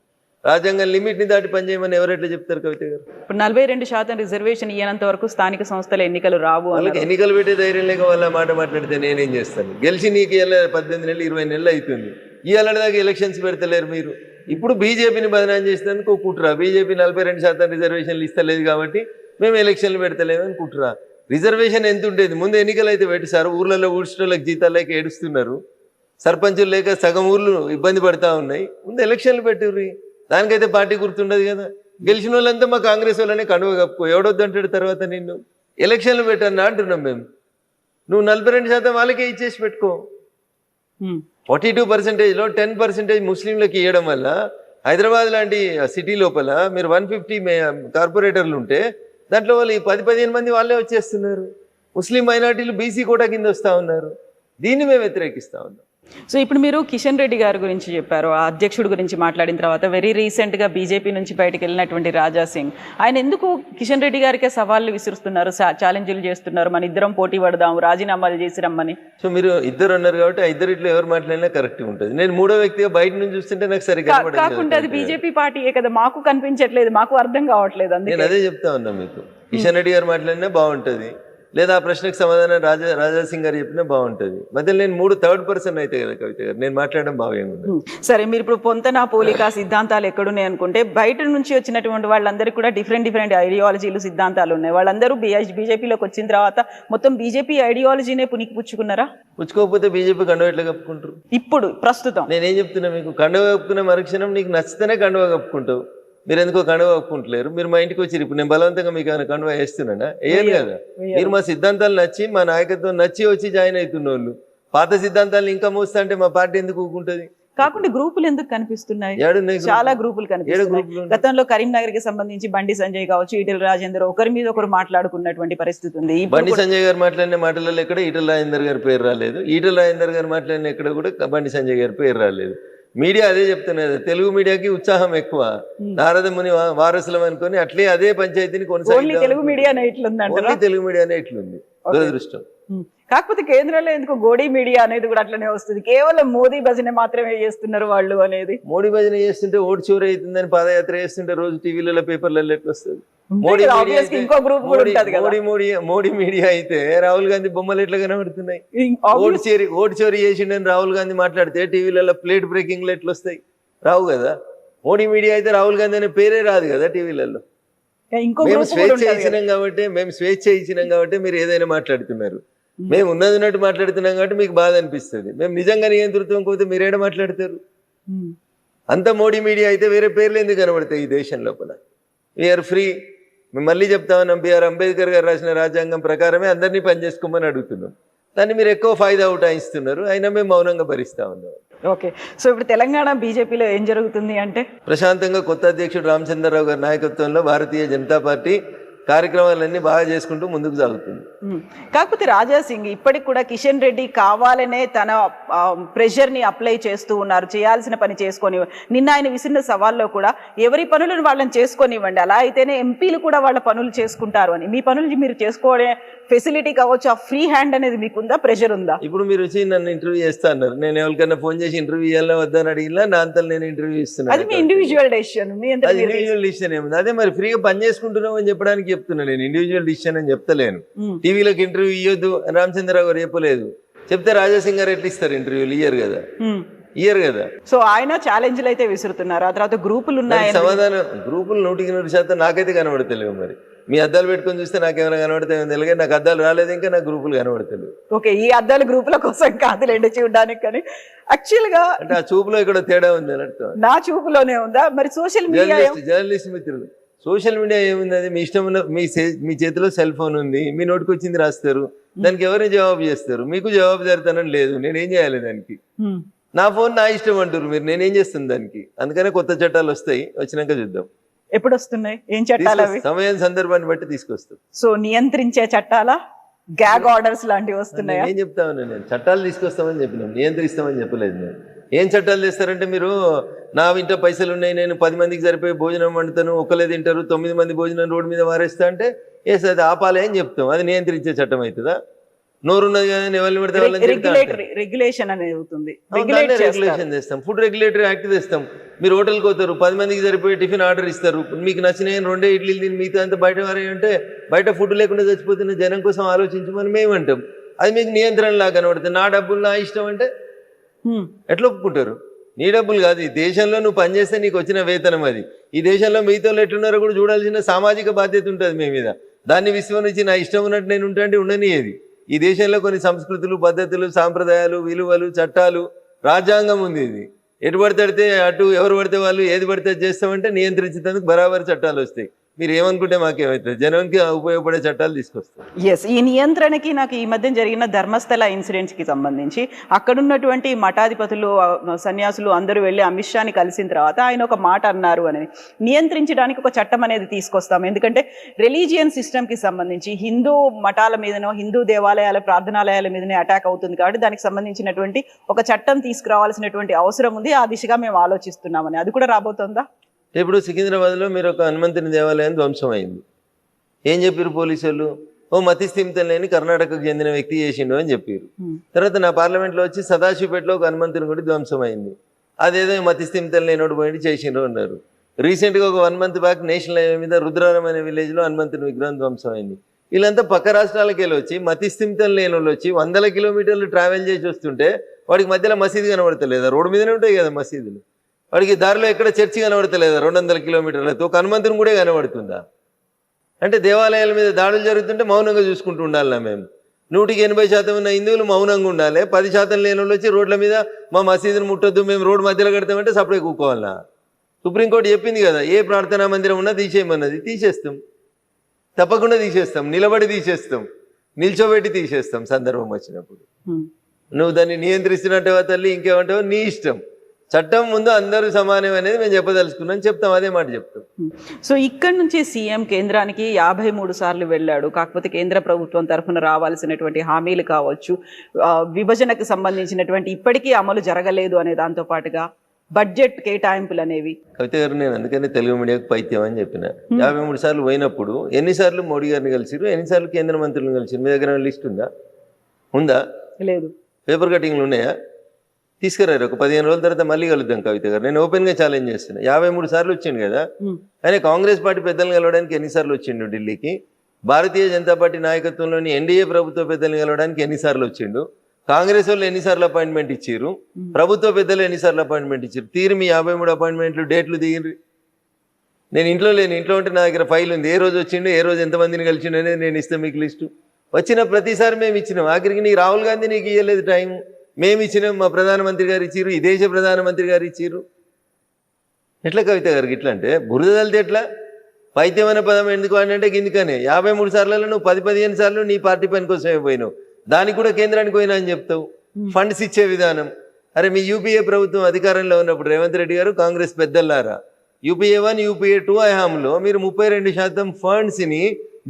C: రాజ్యాంగం లిమిట్ని దాటి పనిచేయమని ఎవరెట్లా చెప్తారు కవిత గారు?
B: ఇప్పుడు 42% రిజర్వేషన్ ఇయ్యనంత వరకు స్థానిక సంస్థల ఎన్నికలు రావు
C: వాళ్ళకి ఎన్నికలు పెట్టే ధైర్యం లేక వాళ్ళ మాట మాట్లాడితే నేనేం చేస్తాను? గెలిచి నీకు ఇవాళ 18 నెలలు 20 నెలలు అవుతుంది, ఇవాళ దాకా ఎలక్షన్స్ పెడతలేరు మీరు. ఇప్పుడు బీజేపీని బదనాం చేసినందుకు కుట్రా, బీజేపీ 42% రిజర్వేషన్లు ఇస్తలేదు కాబట్టి మేము ఎలక్షన్లు పెడతలేమని కుట్రా. రిజర్వేషన్ ఎంత ఉండేది ముందు ఎన్నికలు అయితే పెట్టి సార్, ఊర్లలో ఊడ్చడానికి జీతాలు లేక ఏడుస్తున్నారు, సర్పంచులు లేక సగం ఊర్లు ఇబ్బంది పడతా ఉన్నాయి, ముందు ఎలక్షన్లు పెట్టిర్రి. దానికైతే పార్టీ గుర్తుండదు కదా. గెలిచిన వాళ్ళంతా మా కాంగ్రెస్ వాళ్ళనే కండువ కప్పుకో, ఎవడొద్దంటాడు తర్వాత నిన్ను. ఎలక్షన్లు పెట్టాను అంటున్నాం మేము. నువ్వు 42% వాళ్ళకే ఇచ్చేసి పెట్టుకో. 42%లో 10% ముస్లింలకు ఇవ్వడం వల్ల హైదరాబాద్ లాంటి సిటీ లోపల మీరు 150 కార్పొరేటర్లు ఉంటే దాంట్లో వాళ్ళు 10-15 మంది వాళ్ళే వచ్చేస్తున్నారు. ముస్లిం మైనార్టీలు బీసీ కోటా కింద వస్తూ ఉన్నారు. దీన్ని మేము వ్యతిరేకిస్తూ ఉన్నాం.
B: సో ఇప్పుడు మీరు కిషన్ రెడ్డి గారి గురించి చెప్పారు, ఆ అధ్యక్షుడి గురించి మాట్లాడిన తర్వాత వెరీ రీసెంట్గా బీజేపీ నుంచి బయటకు వెళ్ళినటువంటి రాజా సింగ్, ఆయన ఎందుకు కిషన్ రెడ్డి గారికే సవాళ్ళు విసురుస్తున్నారు, ఛాలెంజ్లు చేస్తున్నారు, మన ఇద్దరం పోటీ పడదాం, రాజీనామాలు చేసి రమ్మని? సో
C: మీరు ఇద్దరు అన్నారు కాబట్టి ఆ ఇద్దరిట్లో ఎవరు మాట్లాడినా కరెక్ట్గా ఉంటుంది. నేను మూడో వ్యక్తిగా బయట నుంచి చూస్తుంటే నాకు సరిగ్గా
B: కాకుండా అది బీజేపీ పార్టీయే కదా, మాకు కనిపించట్లేదు, మాకు అర్థం కావట్లేదు.
C: నేను అదే చెప్తా ఉన్నా మీకు. కిషన్ రెడ్డి గారు మాట్లాడినా బాగుంటుంది, లేదా ఆ ప్రశ్నకు సమాధానం రాజా సింగ్ గారు చెప్పినా బాగుంటుంది. మధ్యలో నేను థర్డ్ పర్సన్ అయితే కదా కవిత గారు, నేను మాట్లాడడం బాగుంది.
B: సరే, మీరు ఇప్పుడు పొంతన పోలిక సిద్ధాంతాలు ఎక్కడున్నాయి అనుకుంటే, బయట నుంచి వచ్చినటువంటి వాళ్ళందరికీ కూడా డిఫరెంట్ ఐడియాలజీలు సిద్ధాంతాలు ఉన్నాయి. వాళ్ళందరూ బీజేపీలోకి వచ్చిన తర్వాత మొత్తం బీజేపీ ఐడియాలజీనే పుచ్చుకున్నారా?
C: పుచ్చుకోకపోతే బీజేపీ కండువ ఎట్లా కప్పుకుంటారు?
B: ఇప్పుడు ప్రస్తుతం
C: నేనేం చెప్తున్నా మీకు, కండువ కప్పుకునే మరుక్షణం నీకు నచ్చితేనే కండువ కప్పుకుంటావు. మీరు ఎందుకో కండువ ఒప్పుకుంటలేరు. మీరు మా ఇంటికి వచ్చి ఇప్పుడు నేను బలవంతంగా మీకు ఏమైనా కండువ వేస్తున్నానా? వేయను కదా. మీరు మా సిద్ధాంతాలు నచ్చి మా నాయకత్వం నచ్చి వచ్చి జాయిన్ అవుతున్న వాళ్ళు పాత సిద్ధాంతాలను ఇంకా మోస్తా అంటే మా పార్టీ ఎందుకు ఊకుంటుంది?
B: కాకుండా గ్రూపులు ఎందుకు కనిపిస్తున్నాయి? చాలా గ్రూపులు కనిపిస్తున్నాయి. గతంలో కరీంనగర్ కి సంబంధించి బండి సంజయ్ కావచ్చు, ఈటెల రాజేందర్ ఒకరి మీద ఒకరు మాట్లాడుకున్నటువంటి పరిస్థితి ఉంది.
C: బండి సంజయ్ గారు మాట్లాడిన మాటలలో ఎక్కడ ఈటెల రాజేందర్ గారి పేరు రాలేదు. ఈటెల రాజేందర్ గారు మాట్లాడిన ఎక్కడ కూడా బండి సంజయ్ గారి పేరు రాలేదు. మీడియా అదే చెప్తున్నది, తెలుగు మీడియాకి ఉత్సాహం ఎక్కువ, నారద ముని వారసులం అనుకొని అట్లే అదే పంచాయతీని కొనసాగి
B: తెలుగు మీడియానే
C: ఇట్లుంది దురదృష్టం.
B: కాకపోతే కేంద్రంలో ఎందుకు గోడీ మీడియా అనేది కూడా అట్లనే వస్తుంది, కేవలం మోదీ భజన మాత్రమే చేస్తున్నారు వాళ్ళు అనేది.
C: మోడీ భజన చేస్తుంటే ఓటు చోరీ అవుతుందని పాదయాత్ర చేస్తుంటే రోజు టీవీలలో పేపర్లలో ఎట్లా వస్తుంది? మోడీ మీడియా అయితే రాహుల్ గాంధీ బొమ్మలు ఎట్లా కనబడుతున్నాయి? ఓటు చోరీ చేసిండని రాహుల్ గాంధీ మాట్లాడితే టీవీలలో ప్లేట్ బ్రేకింగ్లు ఎట్లా వస్తాయి? రావు కదా. మోడీ మీడియా అయితే రాహుల్ గాంధీ అనే పేరే రాదు కదా టీవీలలో. మేము స్వేచ్ఛ ఇచ్చినాం కాబట్టి మీరు ఏదైనా మాట్లాడుతున్నారు. మేము ఉన్నట్టు మాట్లాడుతున్నాం కాబట్టి మీకు బాధ అనిపిస్తుంది. మేము నిజంగా నియంతృత్వం పోతే మీరేడ మాట్లాడతారు? అంత మోడీ మీడియా అయితే వేరే పేర్లు ఎందుకు కనబడతాయి ఈ దేశం లోపల? We are free. మేము మళ్ళీ చెప్తా ఉన్నాం, బిఆర్ అంబేద్కర్ గారు రాసిన రాజ్యాంగం ప్రకారమే అందరినీ పనిచేసుకోమని అడుగుతున్నాం. దాన్ని మీరు ఎక్కువ ఫాయిదా ఉటాయిస్తున్నారు, అయినా మేము మౌనంగా భరిస్తా ఉన్నాం.
B: ఓకే, సో ఇప్పుడు తెలంగాణ బీజేపీలో ఏం జరుగుతుంది అంటే,
C: ప్రశాంతంగా కొత్త అధ్యక్షుడు రామచంద్రరావు గారి నాయకత్వంలో భారతీయ జనతా పార్టీ కార్యక్రమాలన్నీ బాగా చేసుకుంటూ ముందుకు సాగుతుంది.
B: కాకపోతే రాజా సింగ్ ఇప్పటికి కూడా కిషన్ రెడ్డి కావాలనే తన ప్రెషర్ ని అప్లై చేస్తూ ఉన్నారు, చేయాల్సిన పని చేసుకొని. నిన్న ఆయన విసిరిన సవాల్లో కూడా ఎవరి పనులను వాళ్ళని చేసుకొనివ్వండి, అలా అయితేనే ఎంపీలు కూడా వాళ్ళ పనులు చేసుకుంటారు అని. మీ పనులు మీరు చేసుకోవడే ఫెసిలిటీ కావచ్చు, ఆ ఫ్రీ హ్యాండ్ అనేది మీకుందా, ప్రెషర్ ఉందా?
C: ఇప్పుడు మీరు వచ్చి నన్ను ఇంటర్వ్యూ చేస్తా అన్నారు, నేను ఎవరికైనా ఫోన్ చేసి ఇంటర్వ్యూ ఇవ్వాలని వద్దని అడిగినా నా అంతా నేను ఇంటర్వ్యూ ఇస్తున్నాను.
B: అది మీ ఇండివిజువల్ డెసిషన్.
C: ఇండివిజువల్ డెసిషన్ ఏముంది? అదే మరి ఫ్రీగా పని చేసుకుంటున్నాం అని చెప్పడానికి చెప్తున్నా, నేను ఇండివిజువల్ డిసిషన్ అని చెప్తలేను. టీవీలోకి ఇంటర్వ్యూ ఇవ్వద్దు రామచంద్రరావు గారు చెప్పలేదు, చెప్తే రాజా సింగ్ గారు ఎట్లా ఇస్తారు ఇంటర్వ్యూలు? ఇయ్యరు కదా. సో
B: ఆయన ఛాలెంజ్లు అయితే విసురుతున్నారు. ఆ తర్వాత గ్రూపులు ఉన్నాయి,
C: సమాధానం గ్రూపులు 100% నాకైతే కనబడతలేవు. మరి మీ అద్దాలు పెట్టుకొని చూస్తే నాకేమైనా కనబడతాయి తెలియదు, నాకు అద్దాలు రాలేదు, ఇంకా నాకు గ్రూపులు కనబడతలేదు.
B: ఓకే, ఈ అద్దాలు గ్రూపుల కోసం కాదులేండి చూడడానికి, కానీ యాక్చువల్ గా
C: అంటే ఆ చూపులో ఇక్కడ తేడా ఉంది అని అర్థం.
B: నా చూపులోనే ఉందా? మరి సోషల్ మీడియా,
C: జర్నలిస్ట్ మిత్రులు, సోషల్ మీడియా ఏముంది? అది మీ ఇష్టం ఉన్న మీ చేతిలో సెల్ ఫోన్ ఉంది, మీ నోటికి వచ్చింది రాస్తారు, దానికి ఎవరిని జవాబు చేస్తారు? మీకు జవాబుదారితనం లేదు, నేనేం చేయాలి దానికి? నా ఫోన్ నా ఇష్టం అంటారు మీరు, నేనేం చేస్తాను దానికి? అందుకనే కొత్త చట్టాలు వస్తాయి, వచ్చినాక చూద్దాం.
B: ఎప్పుడు వస్తున్నాయి? ఏం చట్టాలు అవి?
C: సమయం సందర్భాన్ని బట్టి తీసుకొస్తాం.
B: సో నియంత్రించే చట్టాలా, గ్యాగ్ ఆర్డర్స్ లాంటివి వస్తున్నాయి?
C: ఏం చెప్తా ఉన్నా నేను, చట్టాలు తీసుకొస్తామని చెప్పినాం, నియంత్రిస్తామని చెప్పలేదు. నేను ఏం చట్టాలు తెస్తారంటే, మీరు నా ఇంట పైసలు ఉన్నాయి, నేను 10 మందికి సరిపోయి భోజనం వండుతాను, ఒకళ్ళే తింటారు, 9 మంది భోజనం రోడ్డు మీద మారేస్తా అంటే అది ఆపాలి అని చెప్తాం. అది నియంత్రించే చట్టం అవుతుందా? నోరున్నది కదా ఎవరిని పెడితే వాళ్ళని తిడతా అంటారు.
B: రెగ్యులేషన్ అనేది అవుతుంది.
C: రెగ్యులేషన్ తెస్తాం, ఫుడ్ రెగ్యులేటరీ యాక్ట్ తెస్తాం. మీరు హోటల్కి పోతారు, 10 మందికి సరిపోయి టిఫిన్ ఆర్డర్ ఇస్తారు, మీకు నచ్చిన 2 ఇడ్లీలు తిని మిగతా అంతా బయట వారే అంటే బయట ఫుడ్ లేకుండా చచ్చిపోతున్న జనం కోసం ఆలోచించమని మేము అంటాం. అది మీకు నియంత్రణలా కనబడుతుంది. నా డబ్బులు నా ఇష్టం అంటే ఎట్లా ఒప్పుకుంటారు? నీ డబ్బులు కాదు, ఈ దేశంలో నువ్వు పనిచేస్తే నీకు వచ్చిన వేతనం అది. ఈ దేశంలో మిగతా ఎట్లున్నారో కూడా చూడాల్సిన సామాజిక బాధ్యత ఉంటుంది మీ మీద. దాన్ని విశ్వసించి నా ఇష్టం ఉన్నట్టు నేను ఉంటా అంటే ఉండనియేది. ఈ దేశంలో కొన్ని సంస్కృతులు, పద్ధతులు, సాంప్రదాయాలు, విలువలు, చట్టాలు, రాజ్యాంగం ఉంది. ఇది ఎటు పడితే అటు ఎవరు పడితే వాళ్ళు ఏది పడితే చేస్తామంటే నియంత్రించేందుకు బరాబరి చట్టాలు వస్తాయి. మీరు ఏమనుకుంటే మాకేమవుతుంది? జనానికి ఉపయోగపడే చట్టాలు తీసుకొస్తారు.
B: ఎస్, ఈ నియంత్రణకి నాకు ఈ మధ్య జరిగిన ధర్మస్థల ఇన్సిడెంట్స్కి సంబంధించి అక్కడున్నటువంటి మఠాధిపతులు, సన్యాసులు అందరూ వెళ్ళి అమిత్ షాని కలిసిన తర్వాత ఆయన ఒక మాట అన్నారు అనేది, నియంత్రించడానికి ఒక చట్టం అనేది తీసుకొస్తాం. ఎందుకంటే రిలీజియన్ సిస్టమ్కి సంబంధించి హిందూ మఠాల మీదనో హిందూ దేవాలయాల ప్రార్థనాలయాల మీదనే అటాక్ అవుతుంది కాబట్టి దానికి సంబంధించినటువంటి ఒక చట్టం తీసుకురావాల్సినటువంటి అవసరం ఉంది. ఆ దిశగా మేము ఆలోచిస్తున్నామని. అది కూడా రాబోతుందా?
C: ఇప్పుడు సికింద్రాబాద్లో మీరు ఒక హనుమంతుని దేవాలయం ధ్వంసం అయింది. ఏం చెప్పారు పోలీసు వాళ్ళు? ఓ మతిస్థిమితం లేని కర్ణాటకకు చెందిన వ్యక్తి చేసిండు అని చెప్పారు. తర్వాత నా పార్లమెంట్లో వచ్చి సదాశివపేటలో ఒక హనుమంతుని గుడి ధ్వంసం అయింది. అదేదో మతిస్థిమితం లేనోడు పోయి చేసిండు అన్నారు. రీసెంట్గా ఒక 1 month బ్యాక్ నేషనల్ హైవే మీద రుద్రారం అనే విలేజ్లో హనుమంతుని విగ్రహం ధ్వంసం అయింది. వీళ్ళంతా పక్క రాష్ట్రాలకు వెళ్ళి వచ్చి మతిస్థిమితం లేని వాళ్ళు వచ్చి 100 kilometers ట్రావెల్ చేసి వస్తుంటే వాడికి మధ్యలో మసీదు కనబడతలేదా? రోడ్డు మీదనే ఉంటాయి కదా మసీదులు. వాడికి దారిలో ఎక్కడ చర్చి కనబడతలేదా? 200 kilometers ఒక హనుమంతుని కూడా కనబడుతుందా? అంటే దేవాలయాల మీద దాడులు జరుగుతుంటే మౌనంగా చూసుకుంటూ ఉండాలన్నా మేము? 180% ఉన్న హిందువులు మౌనంగా ఉండాలి, 10% లేని వాళ్ళు వచ్చి రోడ్ల మీద మా మసీదుని ముట్టొద్దు, మేము రోడ్డు మధ్యలో కడతామంటే సపరేట్ కూకోవాలన్నా? సుప్రీంకోర్టు చెప్పింది కదా, ఏ ప్రార్థనా మందిరం ఉన్నా తీసేయమన్నది. తీసేస్తాం, తప్పకుండా తీసేస్తాం, నిలబడి తీసేస్తాం, నిల్చోబెట్టి తీసేస్తాం సందర్భం వచ్చినప్పుడు. నువ్వు దాన్ని నియంత్రిస్తున్నట్టేవా తల్లి, ఇంకేమంటావో నీ ఇష్టం. చట్టం ముందు అందరూ సమానం అనేది మేము చెప్పదలుచుకున్నాం, చెప్తాం, అదే మాట చెప్తాం.
B: సో ఇక్కడ నుంచి సీఎం కేంద్రానికి 53 సార్లు వెళ్ళాడు. కాకపోతే కేంద్ర ప్రభుత్వం తరఫున రావాల్సినటువంటి హామీలు కావచ్చు, విభజనకు సంబంధించినటువంటి ఇప్పటికీ అమలు జరగలేదు అనే దాంతో పాటుగా బడ్జెట్ కేటాయింపులు అనేవి.
C: కవిత గారు, నేను అందుకని తెలుగు మీడియాకు పైత్యం అని చెప్పిన. 53 సార్లు పోయినప్పుడు ఎన్నిసార్లు మోడీ గారిని కలిసిరు, ఎన్నిసార్లు కేంద్ర మంత్రులను కలిసిరు? మీ దగ్గర లిస్ట్ ఉందా?
B: లేదు.
C: పేపర్ కటింగ్లు ఉన్నాయా? తీసుకురారు. ఒక 15 రోజుల తర్వాత మళ్ళీ కలుద్దాం కవిత గారు. నేను ఓపెన్గా ఛాలెంజ్ చేస్తున్నా. 53 సార్లు వచ్చిండు కదా ఆయన. కాంగ్రెస్ పార్టీ పెద్దలను కలవడానికి ఎన్నిసార్లు వచ్చిండు ఢిల్లీకి? భారతీయ జనతా పార్టీ నాయకత్వంలోని ఎన్డీఏ ప్రభుత్వ పెద్దలను కలవడానికి ఎన్నిసార్లు వచ్చిండు? కాంగ్రెస్ వాళ్ళు ఎన్నిసార్లు అపాయింట్మెంట్ ఇచ్చారు? ప్రభుత్వ పెద్దలు ఎన్నిసార్లు అపాయింట్మెంట్ ఇచ్చారు? తీరు మీ 53 అపాయింట్మెంట్లు డేట్లు దిగిరి. నేను ఇంట్లో లేని, ఇంట్లో ఉంటే నా దగ్గర ఫైల్ ఉంది. ఏ రోజు వచ్చిండు, ఏ రోజు ఎంతమందిని కలిసిండు అనేది నేను ఇస్తాను మీకు లిస్టు. వచ్చిన ప్రతిసారి మేము ఇచ్చినాం. ఆఖరికి నీకు రాహుల్ గాంధీ నీకు ఇవ్వలేదు టైం, మేము ఇచ్చినాం, మా ప్రధానమంత్రి గారు ఇచ్చిర్రు, ఈ దేశ ప్రధానమంత్రి గారు ఇచ్చిర్రు. ఎట్లా కవిత గారికి ఇట్లా అంటే బురద తలితే ఎట్లా? పైత్యమైన పదం ఎందుకు అంటే గిందుకనే 53 సార్లలో నువ్వు 10-15 సార్లు నీ పార్టీ పని కోసమే పోయినావు. దానికి కూడా కేంద్రానికి పోయినా అని చెప్తావు. ఫండ్స్ ఇచ్చే విధానం, అరే మీ యూపీఏ ప్రభుత్వం అధికారంలో ఉన్నప్పుడు రేవంత్ రెడ్డి గారు కాంగ్రెస్ పెద్దలారా, యూపీఏ 1 యూపీఏ 2 హయాంలో మీరు 32% ఫండ్స్ని,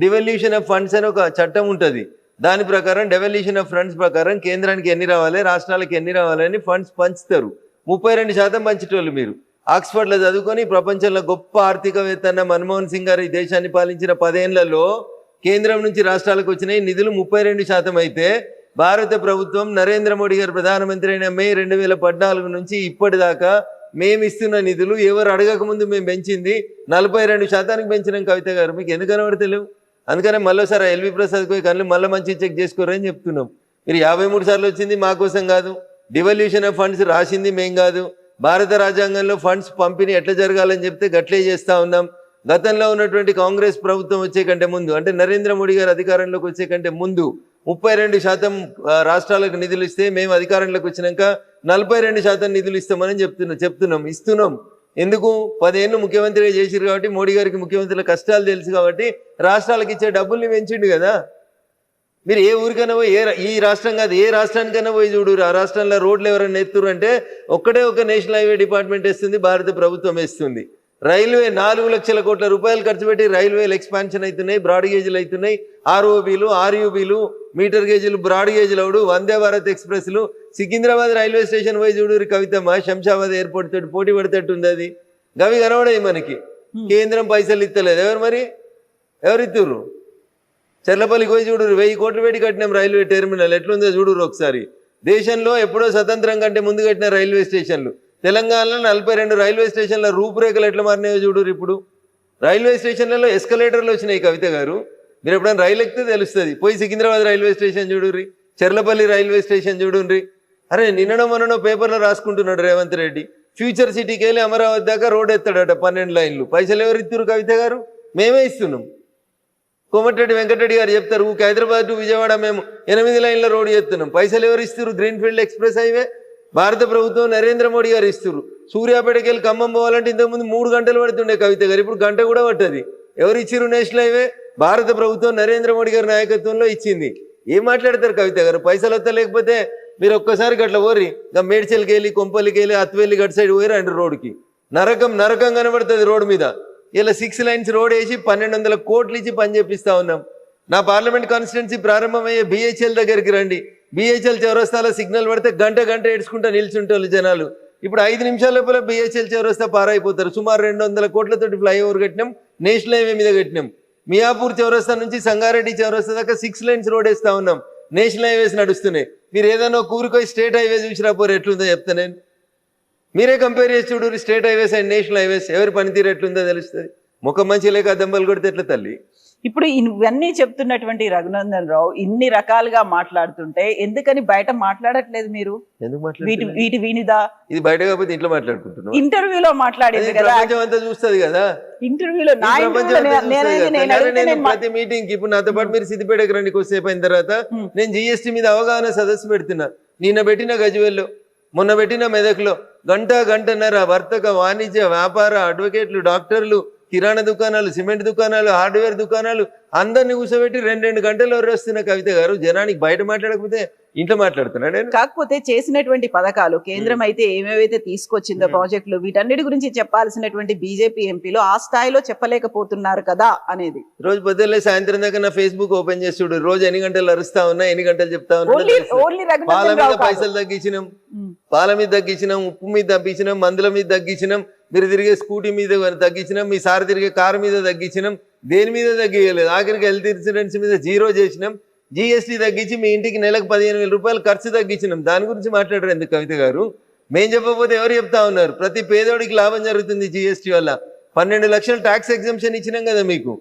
C: డివల్యూషన్ ఆఫ్ ఫండ్స్ అని ఒక చట్టం ఉంటుంది, దాని ప్రకారం డెవల్యూషన్ ఆఫ్ ఫండ్స్ ప్రకారం కేంద్రానికి ఎన్ని రావాలి, రాష్ట్రాలకు ఎన్ని రావాలని ఫండ్స్ పంచుతారు. 32% పంచేటోళ్ళు మీరు. ఆక్స్ఫర్డ్లో చదువుకొని ప్రపంచంలో గొప్ప ఆర్థికవేత్త అన్న మన్మోహన్ సింగ్ గారు ఈ దేశాన్ని పాలించిన 10 ఏళ్లలో కేంద్రం నుంచి రాష్ట్రాలకు వచ్చిన నిధులు 32% అయితే, భారత ప్రభుత్వం నరేంద్ర మోడీ గారు ప్రధానమంత్రి అయిన మే 2014 నుంచి ఇప్పటిదాకా మేము ఇస్తున్న నిధులు ఎవరు అడగకముందు మేము పెంచింది 42% పెంచినాం. కవిత గారు మీకు ఎందుకు కనబడతలేవు? అందుకనే మళ్ళీసారి ఎల్వి ప్రసాద్ పోయి కళ్ళు మళ్ళీ మంచి చెక్ చేసుకోరని చెప్తున్నాం. మీరు 53 సార్లు వచ్చింది మా కోసం కాదు, డివల్యూషన్ ఆఫ్ ఫండ్స్ రాసింది మేం కాదు, భారత రాజ్యాంగంలో ఫండ్స్ పంపిణీ ఎట్లా జరగాలని చెప్తే గట్లే చేస్తూ ఉన్నాం. గతంలో ఉన్నటువంటి కాంగ్రెస్ ప్రభుత్వం వచ్చే కంటే ముందు, అంటే నరేంద్ర మోడీ గారు అధికారంలోకి వచ్చే కంటే ముందు 32% రాష్ట్రాలకు నిధులు ఇస్తే, మేము అధికారంలోకి వచ్చినాక 42% నిధులు ఇస్తామని చెప్తున్నాం, ఇస్తున్నాం. ఎందుకు? 10 ఏళ్ళు ముఖ్యమంత్రిగా చేసిరు కాబట్టి, మోడీ గారికి ముఖ్యమంత్రుల కష్టాలు తెలుసు కాబట్టి రాష్ట్రాలకు ఇచ్చే డబ్బుల్ని పెంచిండు కదా. మీరు ఏ ఊరికైనా పోయి, ఈ రాష్ట్రం కాదు ఏ రాష్ట్రానికైనా పోయి చూడు, ఆ రాష్ట్రంలో రోడ్లు ఎవరైనా ఎత్తురు అంటే ఒక్కటే ఒక నేషనల్ హైవే డిపార్ట్మెంట్ వేస్తుంది, భారత ప్రభుత్వం వేస్తుంది. రైల్వే 4 లక్షల కోట్ల రూపాయలు ఖర్చు పెట్టి రైల్వేలు ఎక్స్పాన్షన్ అవుతున్నాయి, బ్రాడ్ గేజ్లు అవుతున్నాయి, ఆర్ఓబీలు, ఆర్యూబీలు, metre గేజ్లు, broad గేజ్లు అవుడు, Vande Bharat ఎక్స్ప్రెస్లు. Secunderabad railway station పోయి చూడు కవితమ్మ, శంషాబాద్ ఎయిర్పోర్ట్ తోటి పోటీ పడేటట్టుంది. అది గవి కనబడాయి మనకి. కేంద్రం పైసలు ఇస్తలేదు. ఎవరు మరి ఎవరు ఇస్తుర్రు? చెర్లపల్లికి పోయి చూడు, 1000 కోట్లు పెట్టి కట్టినాం రైల్వే టెర్మినల్, ఎట్లుందో చూడు ఒకసారి. దేశంలో ఎప్పుడో స్వతంత్రం కంటే ముందు కట్టిన రైల్వే స్టేషన్లు. తెలంగాణలో 42 రైల్వే స్టేషన్ల రూపురేఖలు ఎట్లా మారినాయో చూడు. ఇప్పుడు రైల్వే స్టేషన్లలో ఎస్కలేటర్లు వచ్చినాయి కవిత గారు. మీరు ఎప్పుడైనా రైలు ఎక్కితే తెలుస్తుంది. పోయి సికింద్రాబాద్ రైల్వే స్టేషన్ చూడుర్రి, చెర్లపల్లి రైల్వే స్టేషన్ చూడుర్రి. అరే నిన్ననో మొన్ననో పేపర్లో రాసుకుంటున్నాడు రేవంత్ రెడ్డి, ఫ్యూచర్ సిటీకి వెళ్ళి అమరావతి దాకా రోడ్ ఎత్తాడట 12 లైన్లు. పైసలు ఎవరు ఇస్తున్నారు కవిత గారు? మేమే ఇస్తున్నాం. కోమటిరెడ్డి వెంకటరెడ్డి గారు చెప్తారు, హైదరాబాద్ టు విజయవాడ మేము 8 లైన్ల రోడ్ చేస్తున్నాం. పైసలు ఎవరు ఇస్తారు? గ్రీన్ఫీల్డ్ ఎక్స్ప్రెస్ హైవే భారత ప్రభుత్వం నరేంద్ర మోడీ గారు ఇస్తారు. సూర్యాపేటకి వెళ్ళి ఖమ్మం పోవాలంటే ఇంతకుముందు 3 గంటలు పడుతుండే కవిత గారు, ఇప్పుడు గంట కూడా పట్టది. ఎవరు ఇచ్చిరు నేషనల్ హైవే? భారత ప్రభుత్వం నరేంద్ర మోడీ గారి నాయకత్వంలో ఇచ్చింది. ఏం మాట్లాడతారు కవిత గారు? పైసలు వస్తా లేకపోతే మీరు ఒక్కసారి గట్ల పోరి, ఇంకా మేడ్చల్కి వెళ్ళి, కొంపల్లికి వెళ్ళి, అత్వెల్లి గట్ సైడ్ పోయి రండి. రోడ్డుకి నరకం నరకం కనబడుతుంది రోడ్డు మీద. ఇలా 6 లైన్స్ రోడ్ వేసి 1200 కోట్లు ఇచ్చి పని చేపిస్తా ఉన్నాం. నా పార్లమెంట్ కాన్స్టిట్యున్సీ ప్రారంభమయ్యే బిహెచ్ఎల్ దగ్గరికి రండి. బిహెచ్ఎల్ చౌరస్తాలో సిగ్నల్ పడితే గంట ఏడ్చుకుంటా నిల్చుంటారు జనాలు. ఇప్పుడు 5 నిమిషాల లోపల బిహెచ్ఎల్ చౌరస్తా పారైపోతారు. సుమారు 200 కోట్లతోటి ఫ్లైఓవర్ కట్టినాం, నేషనల్ హైవే మీద కట్టినాం. మియాపూర్ చౌరస్తా నుంచి సంగారెడ్డి చౌరస్తా దాకా 6 లైన్స్ రోడ్ వేస్తా ఉన్నాం. నేషనల్ హైవేస్ నడుస్తున్నాయి. మీరు ఏదైనా కూరుకోయి స్టేట్ హైవే చూసినా పోరు ఎట్లుందో చెప్తా నేను. మీరే కంపేర్ చేసి చూడు, state highways and national highways ఎవరి పనితీరు ఎట్లుందో తెలుస్తుంది. ముఖం మంచి లేక దెబ్బలు కొడితే ఎట్లా తల్లి?
B: ఇప్పుడు ఇవన్నీ చెప్తున్నటువంటి రఘునందన్ రావు ఇన్ని రకాలుగా మాట్లాడుతుంటే ఎందుకని బయట మాట్లాడట్లేదు మీరు?
C: ఎందుకు
B: వీటి వినిదా?
C: ఇది బయట కాకపోతే ఇంట్లో మాట్లాడుకుంటున్నాం.
B: ఇంటర్వ్యూలో మాట్లాడేది కదా,
C: ప్రపంచం అంతా చూస్తుంది కదా.
B: ఇంటర్వ్యూలో
C: ప్రతి మీటింగ్ ఇప్పుడు నాతో పాటు మీరు సిద్దిపేటకి రండి. కొద్దిసేపు అయిన తర్వాత నేను జిఎస్టీ మీద అవగాహన సదస్సు పెడుతున్నా. నిన్న పెట్టిన గజ్వేల్లో, మొన్న పెట్టిన మెదక్లో గంటన్నర వర్తక, వాణిజ్య, వ్యాపార, అడ్వకేట్లు, డాక్టర్లు, కిరాణా దుకాణాలు, సిమెంట్ దుకాణాలు, హార్డ్వేర్ దుకాణాలు అందరినీ కూర్చోబెట్టి 2 గంటలు వస్తున్న కవిత గారు. జనానికి బయట మాట్లాడకపోతే ఇంట్లో మాట్లాడుతున్నాడు.
B: కాకపోతే చేసినటువంటి పథకాలు కేంద్రం అయితే ఏమేవైతే తీసుకొచ్చిందో ప్రాజెక్టులు, వీటన్నిటి గురించి చెప్పాల్సినటువంటి బీజేపీ ఎంపీలు ఆ స్థాయిలో చెప్పలేకపోతున్నారు కదా అనేది.
C: రోజు పొద్దున్నే సాయంత్రం దాకా నా ఫేస్బుక్ ఓపెన్ చేసి చూడు. రోజు ఎన్ని గంటలు అరుస్తా ఉన్నా, ఎన్ని గంటలు చెప్తా ఉన్నా. పాల మీద పైసలు తగ్గించినాం, పాల మీద తగ్గించినాం, ఉప్పు మీద తగ్గించినాం, మందుల మీద తగ్గించినాం, మీరు తిరిగే స్కూటీ మీద తగ్గించినాం, మీ సార్ తిరిగే కారు మీద తగ్గించినాం, దేని మీద తగ్గియలేదు. ఆఖరికి హెల్త్ ఇన్సూరెన్స్ మీద 0 చేసినాం, జిఎస్టీ తగ్గించి మీ ఇంటికి నెలకు 15,000 రూపాయలు ఖర్చు తగ్గించినాం. దాని గురించి మాట్లాడారు ఎందుకు కవిత గారు? మేం చెప్పకపోతే ఎవరు చెప్తా ఉన్నారు? ప్రతి పేదోడికి లాభం జరుగుతుంది జిఎస్టీ వల్ల. 12 లక్షల ట్యాక్స్ ఎగ్జంప్షన్ ఇచ్చినాం కదా మీకు.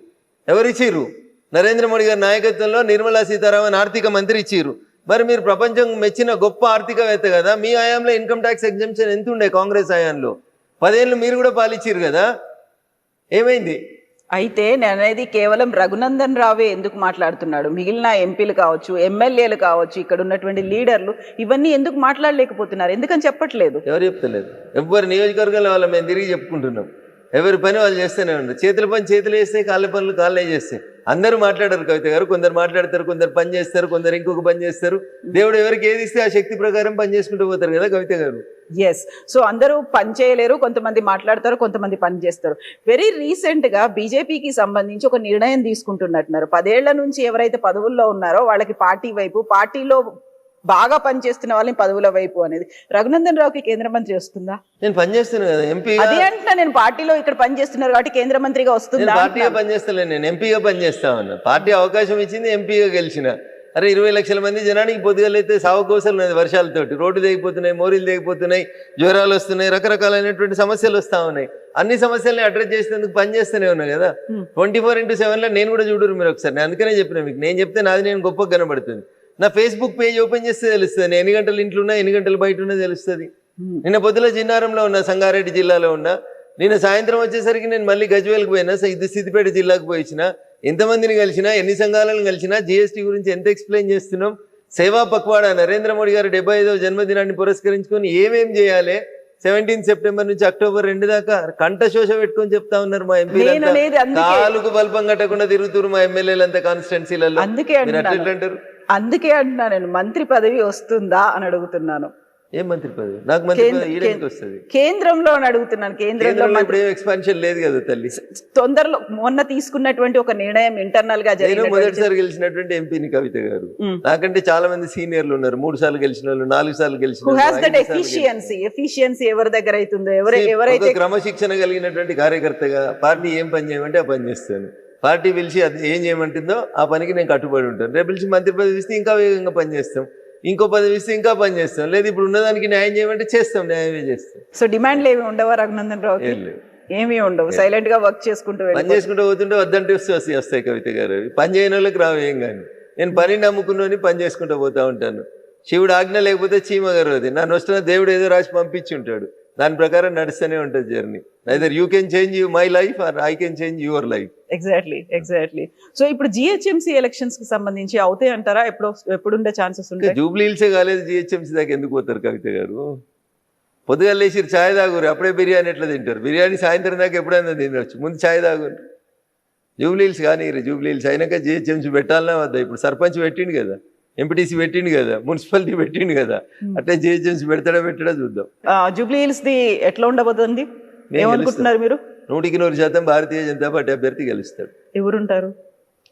C: ఎవరు ఇచ్చిర్రు? నరేంద్ర మోడీ గారి నాయకత్వంలో నిర్మలా సీతారామన్ ఆర్థిక మంత్రి ఇచ్చిర్రు. మరి మీరు ప్రపంచం మెచ్చిన గొప్ప ఆర్థికవేత్త కదా. మీ హయాంలో ఇన్కమ్ ట్యాక్స్ ఎగ్జంప్షన్ ఎంత ఉండే? కాంగ్రెస్ హయాంలో 10 ఏళ్ళు మీరు కూడా పాలిచ్చిర్రు కదా. ఏమైంది?
B: అయితే నేను అనేది కేవలం రఘునందన్ రావే ఎందుకు మాట్లాడుతున్నాడు, మిగిలిన ఎంపీలు కావచ్చు, ఎమ్మెల్యేలు కావచ్చు, ఇక్కడ ఉన్నటువంటి లీడర్లు ఇవన్నీ ఎందుకు మాట్లాడలేకపోతున్నారు? ఎందుకని చెప్పట్లేదు?
C: ఎవరు చెప్తలేదు. ఎవరి నియోజకవర్గాల వాళ్ళ మేము తిరిగి చెప్పుకుంటున్నాం. ఎవరి పని వాళ్ళు చేస్తూనే ఉన్నారు. చేతుల పని చేతులు వేస్తే, కాళ్ళ పనులు కాళ్ళే చేస్తాయి. అందరూ మాట్లాడారు కవిత గారు. కొందరు మాట్లాడతారు, కొందరు పని చేస్తారు, కొందరు ఇంకొక పని చేస్తారు. దేవుడు ఎవరికి ఏది ఇస్తే ఆ శక్తి ప్రకారం పని చేసుకుంటూ పోతారు కదా కవిత గారు.
B: ఎస్. సో అందరూ పని చేయలేరు, కొంతమంది మాట్లాడతారు, కొంతమంది పని చేస్తారు. వెరీ రీసెంట్ గా బీజేపీకి సంబంధించి ఒక నిర్ణయం తీసుకుంటున్నట్టున్నారు. 10 ఏళ్ల నుంచి ఎవరైతే పదవుల్లో ఉన్నారో వాళ్ళకి పార్టీ వైపు, పార్టీలో బాగా పనిచేస్తున్న వాళ్ళని పదవుల వైపు అనేది. రఘునందన్ రావుకి కేంద్ర మంత్రి వస్తుందా?
C: నేను పనిచేస్తున్నాను కదా ఎంపీ.
B: అదే అంటున్నా నేను, పార్టీలో ఇక్కడ పనిచేస్తున్నారు కాబట్టి కేంద్ర మంత్రిగా వస్తుందా?
C: పార్టీగా పనిచేస్తలేను, నేను ఎంపీగా పనిచేస్తా ఉన్నా. పార్టీ అవకాశం ఇచ్చింది, ఎంపీగా గెలిచిన. అరే 20 లక్షల మంది జనానికి పొద్దుగలైతే సావుకోసలు ఉన్నది. వర్షాలతోటి రోడ్డు తెగిపోతున్నాయి, మోరీలు తెగిపోతున్నాయి, జ్వరాలు వస్తున్నాయి, రకరకాలైనటువంటి సమస్యలు వస్తా ఉన్నాయి. అన్ని సమస్యల్ని అడ్రస్ చేసేందుకు పనిచేస్తూనే ఉన్నా కదా. 24/7 నేను కూడా చూడరు మీరు ఒకసారి. నేను అందుకనే చెప్పిన మీకు. నేను చెప్తే నాది నేను గొప్పగా కనబడుతుంది. నా ఫేస్బుక్ పేజ్ ఓపెన్ చేస్తే తెలుస్తుంది. నేను ఎన్ని గంటలు ఇంట్లో ఉన్నా, ఎన్ని గంటలు బయట ఉన్నా తెలుస్తుంది. నిన్న పొద్దుల జిన్నారంలో ఉన్నా, సంగారెడ్డి జిల్లాలో ఉన్నా. నిన్న సాయంత్రం వచ్చేసరికి నేను మళ్ళీ గజ్వేల్కి పోయినా, సిద్దిపేట జిల్లాకు పోయినా. ఎంతమందిని కలిసినా, ఎన్ని సంఘాలను కలిసినా, జిఎస్టీ గురించి ఎంత ఎక్స్ప్లెయిన్ చేస్తున్నాం. సేవా పక్వాడా నరేంద్ర మోడీ గారు 75వ జన్మదినాన్ని పురస్కరించుకొని ఏమేం చేయాలి, 17 సెప్టెంబర్ నుంచి అక్టోబర్ 2 దాకా కంఠశోష పెట్టుకొని చెప్తా ఉన్నారు మా ఎంపీలు. కాలుకు బల్పం కట్టకుండా తిరుగుతున్నారు మా ఎమ్మెల్యేలంతా కాన్స్టిట్యున్సీలలో.
B: అందుకే అంటున్నా నేను, మంత్రి పదవి వస్తుందా అని అడుగుతున్నాను.
C: ఏం మంత్రి పదవి? నాకు మంత్రి పదవి వస్తుంది
B: కేంద్రంలో అని అడుగుతున్నాను. కేంద్రంలో
C: ఇప్పుడు ఏం ఎక్స్పాన్షన్ లేదు కదా తల్లి.
B: తొందరలో మొన్న తీసుకున్నటువంటి ఒక నిర్ణయం ఇంటర్నల్ గా జరిగింది.
C: మొదటిసారి గెలిచినటువంటి ఎంపీని కవిత గారు. నాకంటే చాలా మంది సీనియర్లు ఉన్నారు. 3 సార్లు గెలిచిన వాళ్ళు, 4 సార్లు గెలిచిన.
B: ఎఫిషియన్సీ ఎవరి దగ్గర అవుతుందో, ఎవరైతే
C: క్రమశిక్షణ కలిగినటువంటి కార్యకర్తగా పార్టీ ఏం పని చేయమంటే ఆ పని చేస్తాను. పార్టీ పిలిచి అది ఏం చేయమంటుందో ఆ పనికి నేను కట్టుబడి ఉంటాను. రేపు పిలిచి మంత్రి పదవి ఇస్తే ఇంకా వేగంగా పనిచేస్తాం, ఇంకో పదవి ఇస్తే ఇంకా పని చేస్తాం, లేదు ఇప్పుడు ఉన్నదానికి న్యాయం చేయమంటే చేస్తాం, న్యాయమే చేస్తాం.
B: సో డిమాండ్లు ఏమి ఉండవా రఘునందన్ రావు?
C: ఏం లేవు,
B: ఏమీ ఉండవు, సైలెంట్ గా వర్క్ చేసుకుంటూ
C: పని చేసుకుంటూ పోతుంటే వద్దంటే వస్తాయి కవిత గారు. పని చేయని వాళ్ళకి రావు ఏం కానీ. నేను పని నమ్ముకున్నని పని చేసుకుంటూ పోతా ఉంటాను. శివుడు ఆజ్ఞ లేకపోతే చీమ గారు అది నన్ను వస్తున్న దేవుడు ఏదో రాసి పంపించి ఉంటాడు, దాని ప్రకారం నడుస్తూనే ఉంటుంది journey. Either you can change my life or I can change your life.
B: Exactly. So ఇప్పుడు జిహెచ్ఎంసీ ఎలక్షన్స్ కి సంబంధించి అవుతాయి అంటారా? ఎప్పుడుండే ఛాన్సెస్ ఉంటాయి?
C: జూబ్లీ హిల్సే కాలేదు, జిహెచ్ఎంసీ దాకా ఎందుకు పోతారు కవిత గారు? పొద్దుగా లేచి ఛాయ్ తాగురు, అప్పుడే బిర్యానీ ఎట్లా తింటారు? బిర్యానీ సాయంత్రం దాకా ఎప్పుడైనా తినవచ్చు, ముందు ఛాయ్ తాగురు. జూబ్లీ హిల్స్ కానీ జూబ్లీ హిల్స్ అయినాక జిహెచ్ఎంసీ పెట్టాలన్నా వద్దా? ఇప్పుడు సర్పంచ్ పెట్టిండు కదా, ఎంపీటీసీ పెట్టిండు కదా, మున్సిపాలిటీ పెట్టిండు కదా, అట్లే జిహెచ్ఎంసీ పెట్టడా చూద్దాం.
B: జూబ్లీ హిల్స్ ది ఎట్లా ఉండబోతుంది ఏమనుకుంటున్నారు మీరు?
C: 100% భారతీయ జనతా పార్టీ అభ్యర్థి గెలుస్తాడు.
B: ఎవరుంటారు?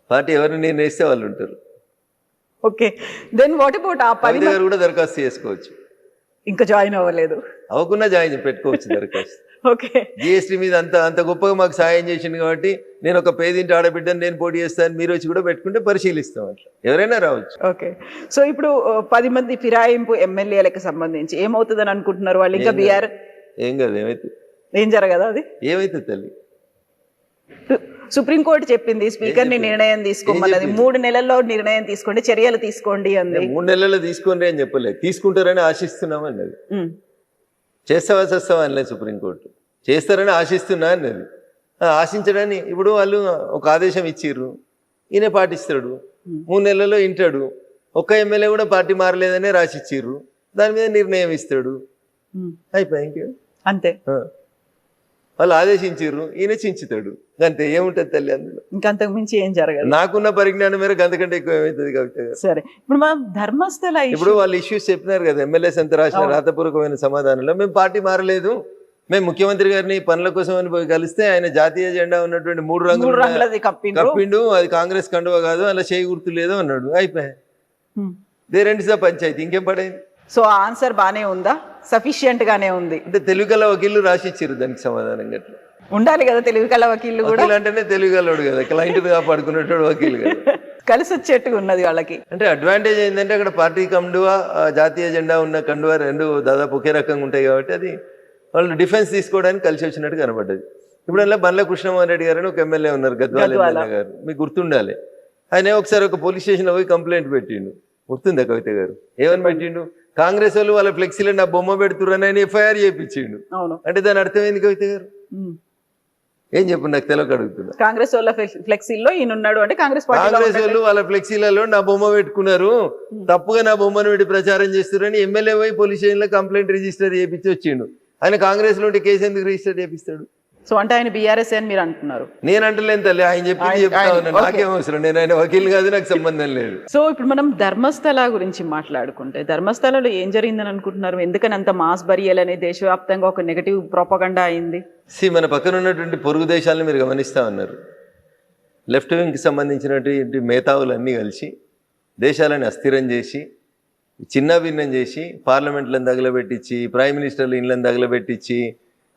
C: పార్టీ ఎవరిని నిర్ణయిస్తే వాళ్ళు ఉంటారు.
B: ఓకే, దెన్ వాట్ అబౌట్ ఆ 10
C: గారు కూడా దరఖాస్తు చేసుకోవచ్చు,
B: ఇంకా జాయిన్ అవ్వలేదు,
C: అవ్వకుండా జాయిన్ పెట్టుకోవచ్చు దరఖాస్తు.
B: ఓకే,
C: జిఎస్టీ మీద అంత గొప్పగా మాకు సాయం చేసింది కాబట్టి నేను ఒక పేదింటి ఆడబిడ్డని నేను పోటీ చేస్తాను, మీరు వచ్చి కూడా పెట్టుకుంటే పరిశీలిస్తాం, అట్లా ఎవరైనా రావచ్చు.
B: ఓకే. సో ఇప్పుడు 10 మంది ఫిరాయింపు ఎమ్మెల్యేలకు సంబంధించి ఏమవుతుందని అనుకుంటున్నారు వాళ్ళు? ఇంకా బీఆర్
C: ఏం కాదు,
B: ఏం జరగదా? అది
C: ఏమైతే తల్లి,
B: సుప్రీంకోర్టు చెప్పింది స్పీకర్ ని నిర్ణయం తీసుకోమన్నది, 3 నెలల్లో నిర్ణయం తీసుకోండి, చర్యలు తీసుకోండి అంది.
C: 3 నెలల్లో తీసుకోండి అని చెప్పలేదు, తీసుకుంటారని ఆశిస్తున్నాం అన్నది. చేస్తావా చేస్తావా అనలేదు సుప్రీంకోర్టు, చేస్తారని ఆశిస్తున్నా అన్నది. ఆశించడాన్ని ఇప్పుడు వాళ్ళు ఒక ఆదేశం ఇచ్చిర్రు, ఈయన పాటిస్తాడు, 3 నెలల్లో వింటాడు. ఒక్క ఎమ్మెల్యే కూడా పార్టీ మారలేదనే రాసిచ్చిర్రు, దాని మీద నిర్ణయం ఇస్తాడు, అయిపోయి ఇంకే
B: అంతే.
C: వాళ్ళు ఆదేశించిర్రు, ఈయన చించుతాడు, అంతే. ఏముంటది తల్లి అందులో?
B: ఇంకంతకు మించి ఏం జరగదు.
C: నాకున్న పరిజ్ఞానం మేరకు అంతకంటే ఎక్కువ ఏమవుతుంది కవిత గారు?
B: సరే, ఇప్పుడు మనం ధర్మస్థల
C: ఇప్పుడు వాళ్ళు ఇష్యూస్ చెప్పినారు కదా, ఎమ్మెల్యేస్ అంత రాసిన రాతపూర్వకమైన సమాధానంలో మేము పార్టీ మారలేదు, మేము ముఖ్యమంత్రి గారిని పనుల కోసం అని పోయి కలిస్తే ఆయన జాతీయ జెండా ఉన్నటువంటి 3 రంగులు కప్పిండు, అది కాంగ్రెస్ కండువా కాదు, అలా చేయి గుర్తు లేదు అన్నాడు, అయిపోయాయి. దేరెంటిసా పంచాయతీ, ఇంకేం పడైంది?
B: సో ఆన్సర్ బానే ఉందా? సఫిషియంట్ గానే ఉంది
C: అంటే తెలుగు కల వకీళ్ళు రాసి ఇచ్చారు దానికి సమాధానం. గట్లా
B: ఉండాలి కదా తెలుగు కల వకీళ్ళు కూడా.
C: అంటేనే తెలుగు కలవాడు కదా, క్లయింట్ కాపాడుకునేటోడు వకీలు కదా,
B: కలిసి వచ్చేట్టుగా ఉన్నది వాళ్ళకి.
C: అంటే అడ్వాంటేజ్ ఏంటంటే అక్కడ పార్టీ కండువా జాతీయ జెండా ఉన్న కండువా 2 దాదాపు ఒకే రకంగా ఉంటాయి కాబట్టి అది వాళ్ళు డిఫెన్స్ తీసుకోవడానికి కలిసి వచ్చినట్టు కనబడ్డది. ఇప్పుడు అలా బండ్ల కృష్ణమోహన్ రెడ్డి గారు అని ఒక ఎమ్మెల్యే ఉన్నారు, గద్వాల ఎమ్మెల్యే గారు, మీకు గుర్తుండాలి. ఆయన ఒకసారి ఒక పోలీస్ స్టేషన్లో పోయి కంప్లైంట్ పెట్టిండు, గుర్తుందా కవిత గారు? ఏమని పెట్టిండు? కాంగ్రెస్ వాళ్ళు వాళ్ళ ఫ్లెక్సీలో నా బొమ్మ పెడుతుర్రని ఆయన ఎఫ్ఐఆర్ చేయించిండు. అంటే దాని అర్థం ఏంది కవిత గారు? ఏం చెప్పు, నాకు తెలియక అడుగుతున్నా.
B: కాంగ్రెస్ వాళ్ళ ఫ్లెక్సీలో ఈయన ఉన్నాడు అంటే కాంగ్రెస్
C: వాళ్ళు వాళ్ళ ఫ్లెక్సీలలో నా బొమ్మ పెట్టుకున్నారు, తప్పుగా నా బొమ్మను పెట్టి ప్రచారం చేస్తున్నారని ఎమ్మెల్యే పోయి పోలీస్ స్టేషన్ లో కంప్లైంట్ రిజిస్టర్ చేయించి వచ్చిండు. ఆయన కాంగ్రెస్ లో ఉంటే కేసు ఎందుకు రిజిస్టర్ చేపిస్తాడు?
B: సో అంటే ఆయన బీఆర్ఎస్ అని మీరు అంటున్నారు?
C: నేను అంటలేను తల్లి, ఆయన చెప్పింది చెప్తా ఉన్నా, నాకేం అవసరం, నేను ఆయన వకీల్ కాదు, నాకు సంబంధం లేదు.
B: సో ఇప్పుడు మనం ధర్మస్థల గురించి మాట్లాడుకుంటే, ధర్మస్థలలో ఏం జరిగిందని అనుకుంటున్నారు? ఎందుకని అంత మాస్ బరియల్ అనే దేశవ్యాప్తంగా ఒక నెగటివ్ ప్రొపగండా అయింది?
C: మన పక్కన ఉన్నటువంటి పొరుగు దేశాలను మీరు గమనిస్తా ఉన్నారు, లెఫ్ట్ వింగ్కి సంబంధించినటువంటి మేధావులన్నీ కలిసి దేశాలను అస్థిరం చేసి, చిన్న భిన్నం చేసి, పార్లమెంట్లను తగలబెట్టించి, ప్రైమ్ మినిస్టర్లు ఇళ్ళని తగలబెట్టించి,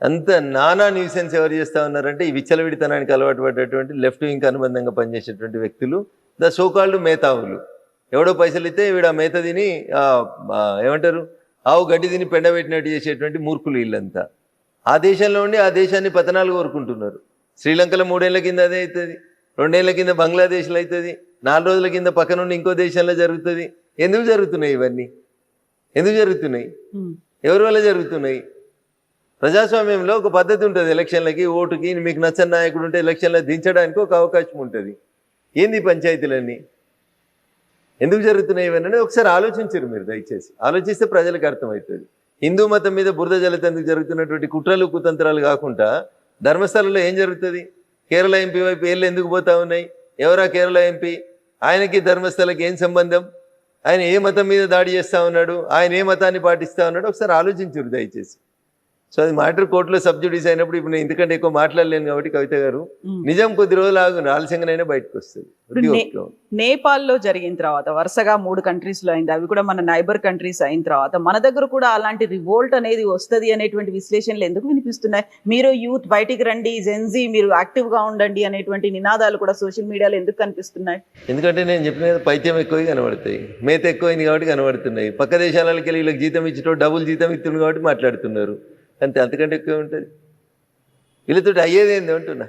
C: అంత నానా న్యూసెన్స్ ఎవరు చేస్తూ ఉన్నారంటే ఈ విచ్చలవిడితనానికి అలవాటు పడ్డటువంటి లెఫ్ట్ వింగ్కి అనుబంధంగా పనిచేసేటువంటి వ్యక్తులు, ద సోకాల్డ్ మేధావులు. ఎవడో పైసలు ఇస్తే వీడు ఆ మేత తిని ఏమంటారు, ఆవు గడ్డి తిని పెండబెట్టినట్టు చేసేటువంటి మూర్ఖులు వీళ్ళంతా. ఆ దేశంలో ఉండి ఆ దేశాన్ని పతనాలు కోరుకుంటున్నారు. శ్రీలంకలో 3 ఏళ్ల కింద అదే అవుతుంది, 2 ఏళ్ల కింద బంగ్లాదేశ్లో అవుతుంది, 4 రోజుల కింద పక్క నుండి ఇంకో దేశంలో జరుగుతుంది. ఎందుకు జరుగుతున్నాయి ఇవన్నీ? ఎందుకు జరుగుతున్నాయి? ఎవరి వల్ల జరుగుతున్నాయి? ప్రజాస్వామ్యంలో ఒక పద్ధతి ఉంటుంది, ఎలక్షన్లకి ఓటుకి మీకు నచ్చని నాయకుడు ఉంటే ఎలక్షన్లో దించడానికి ఒక అవకాశం ఉంటుంది. ఏంది పంచాయతీలన్నీ ఎందుకు జరుగుతున్నాయి ఇవన్నీ ఒకసారి ఆలోచించరు మీరు, దయచేసి ఆలోచిస్తే ప్రజలకు అర్థమవుతుంది. హిందూ మతం మీద బురద జల్లేందుకు జరుగుతున్నటువంటి కుట్రలు కుతంత్రాలు కాకుండా ధర్మస్థలంలో ఏం జరుగుతుంది? కేరళ ఎంపీ వైపు ఏళ్ళు ఎందుకు పోతా ఉన్నాయి? ఎవరా కేరళ ఎంపీ? ఆయనకి ధర్మస్థలకి ఏం సంబంధం? ఆయన ఏ మతం మీద దాడి చేస్తూ ఉన్నాడు? ఆయన ఏ మతాన్ని పాటిస్తూ ఉన్నాడు? ఒకసారి ఆలోచించరు దయచేసి. సో అది మ్యాటర్ కోర్టులో సబ్జుడీస్ అయినప్పుడు ఇప్పుడు నేను ఇంతకంటే ఎక్కువ మాట్లాడలేను కాబట్టి కవిత గారు నిజం కొద్ది రోజులు ఆగు, ఆలస్యంగానైనా బయటకు వస్తుంది.
B: నేపాల్లో జరిగిన తర్వాత వరుసగా 3 కంట్రీస్ లో అయింది, అవి కూడా మన నైబర్ కంట్రీస్ అయిన తర్వాత మన దగ్గర కూడా అలాంటి రివోల్ట్ అనేది వస్తుంది అనేటువంటి విశ్లేషణలు ఎందుకు వినిపిస్తున్నాయి? మీరు యూత్ బయటికి రండి, జెన్జీ మీరు యాక్టివ్ గా ఉండండి అనేటువంటి నినాదాలు కూడా సోషల్ మీడియాలో ఎందుకు కనిపిస్తున్నాయి?
C: ఎందుకంటే నేను చెప్పిన పైత్యం ఎక్కువ కనబడతాయి, మేత ఎక్కువైంది కాబట్టి కనబడుతున్నాయి. పక్క దేశాలకి వెళ్ళి వీళ్ళకి జీతం ఇచ్చేటో డబుల్ జీతం ఇస్తుంది కాబట్టి మాట్లాడుతున్నారు అంతే, అంతకంటే ఎక్కువ ఉంటుంది. వీళ్ళతో అయ్యేది ఏంది అంటున్నా,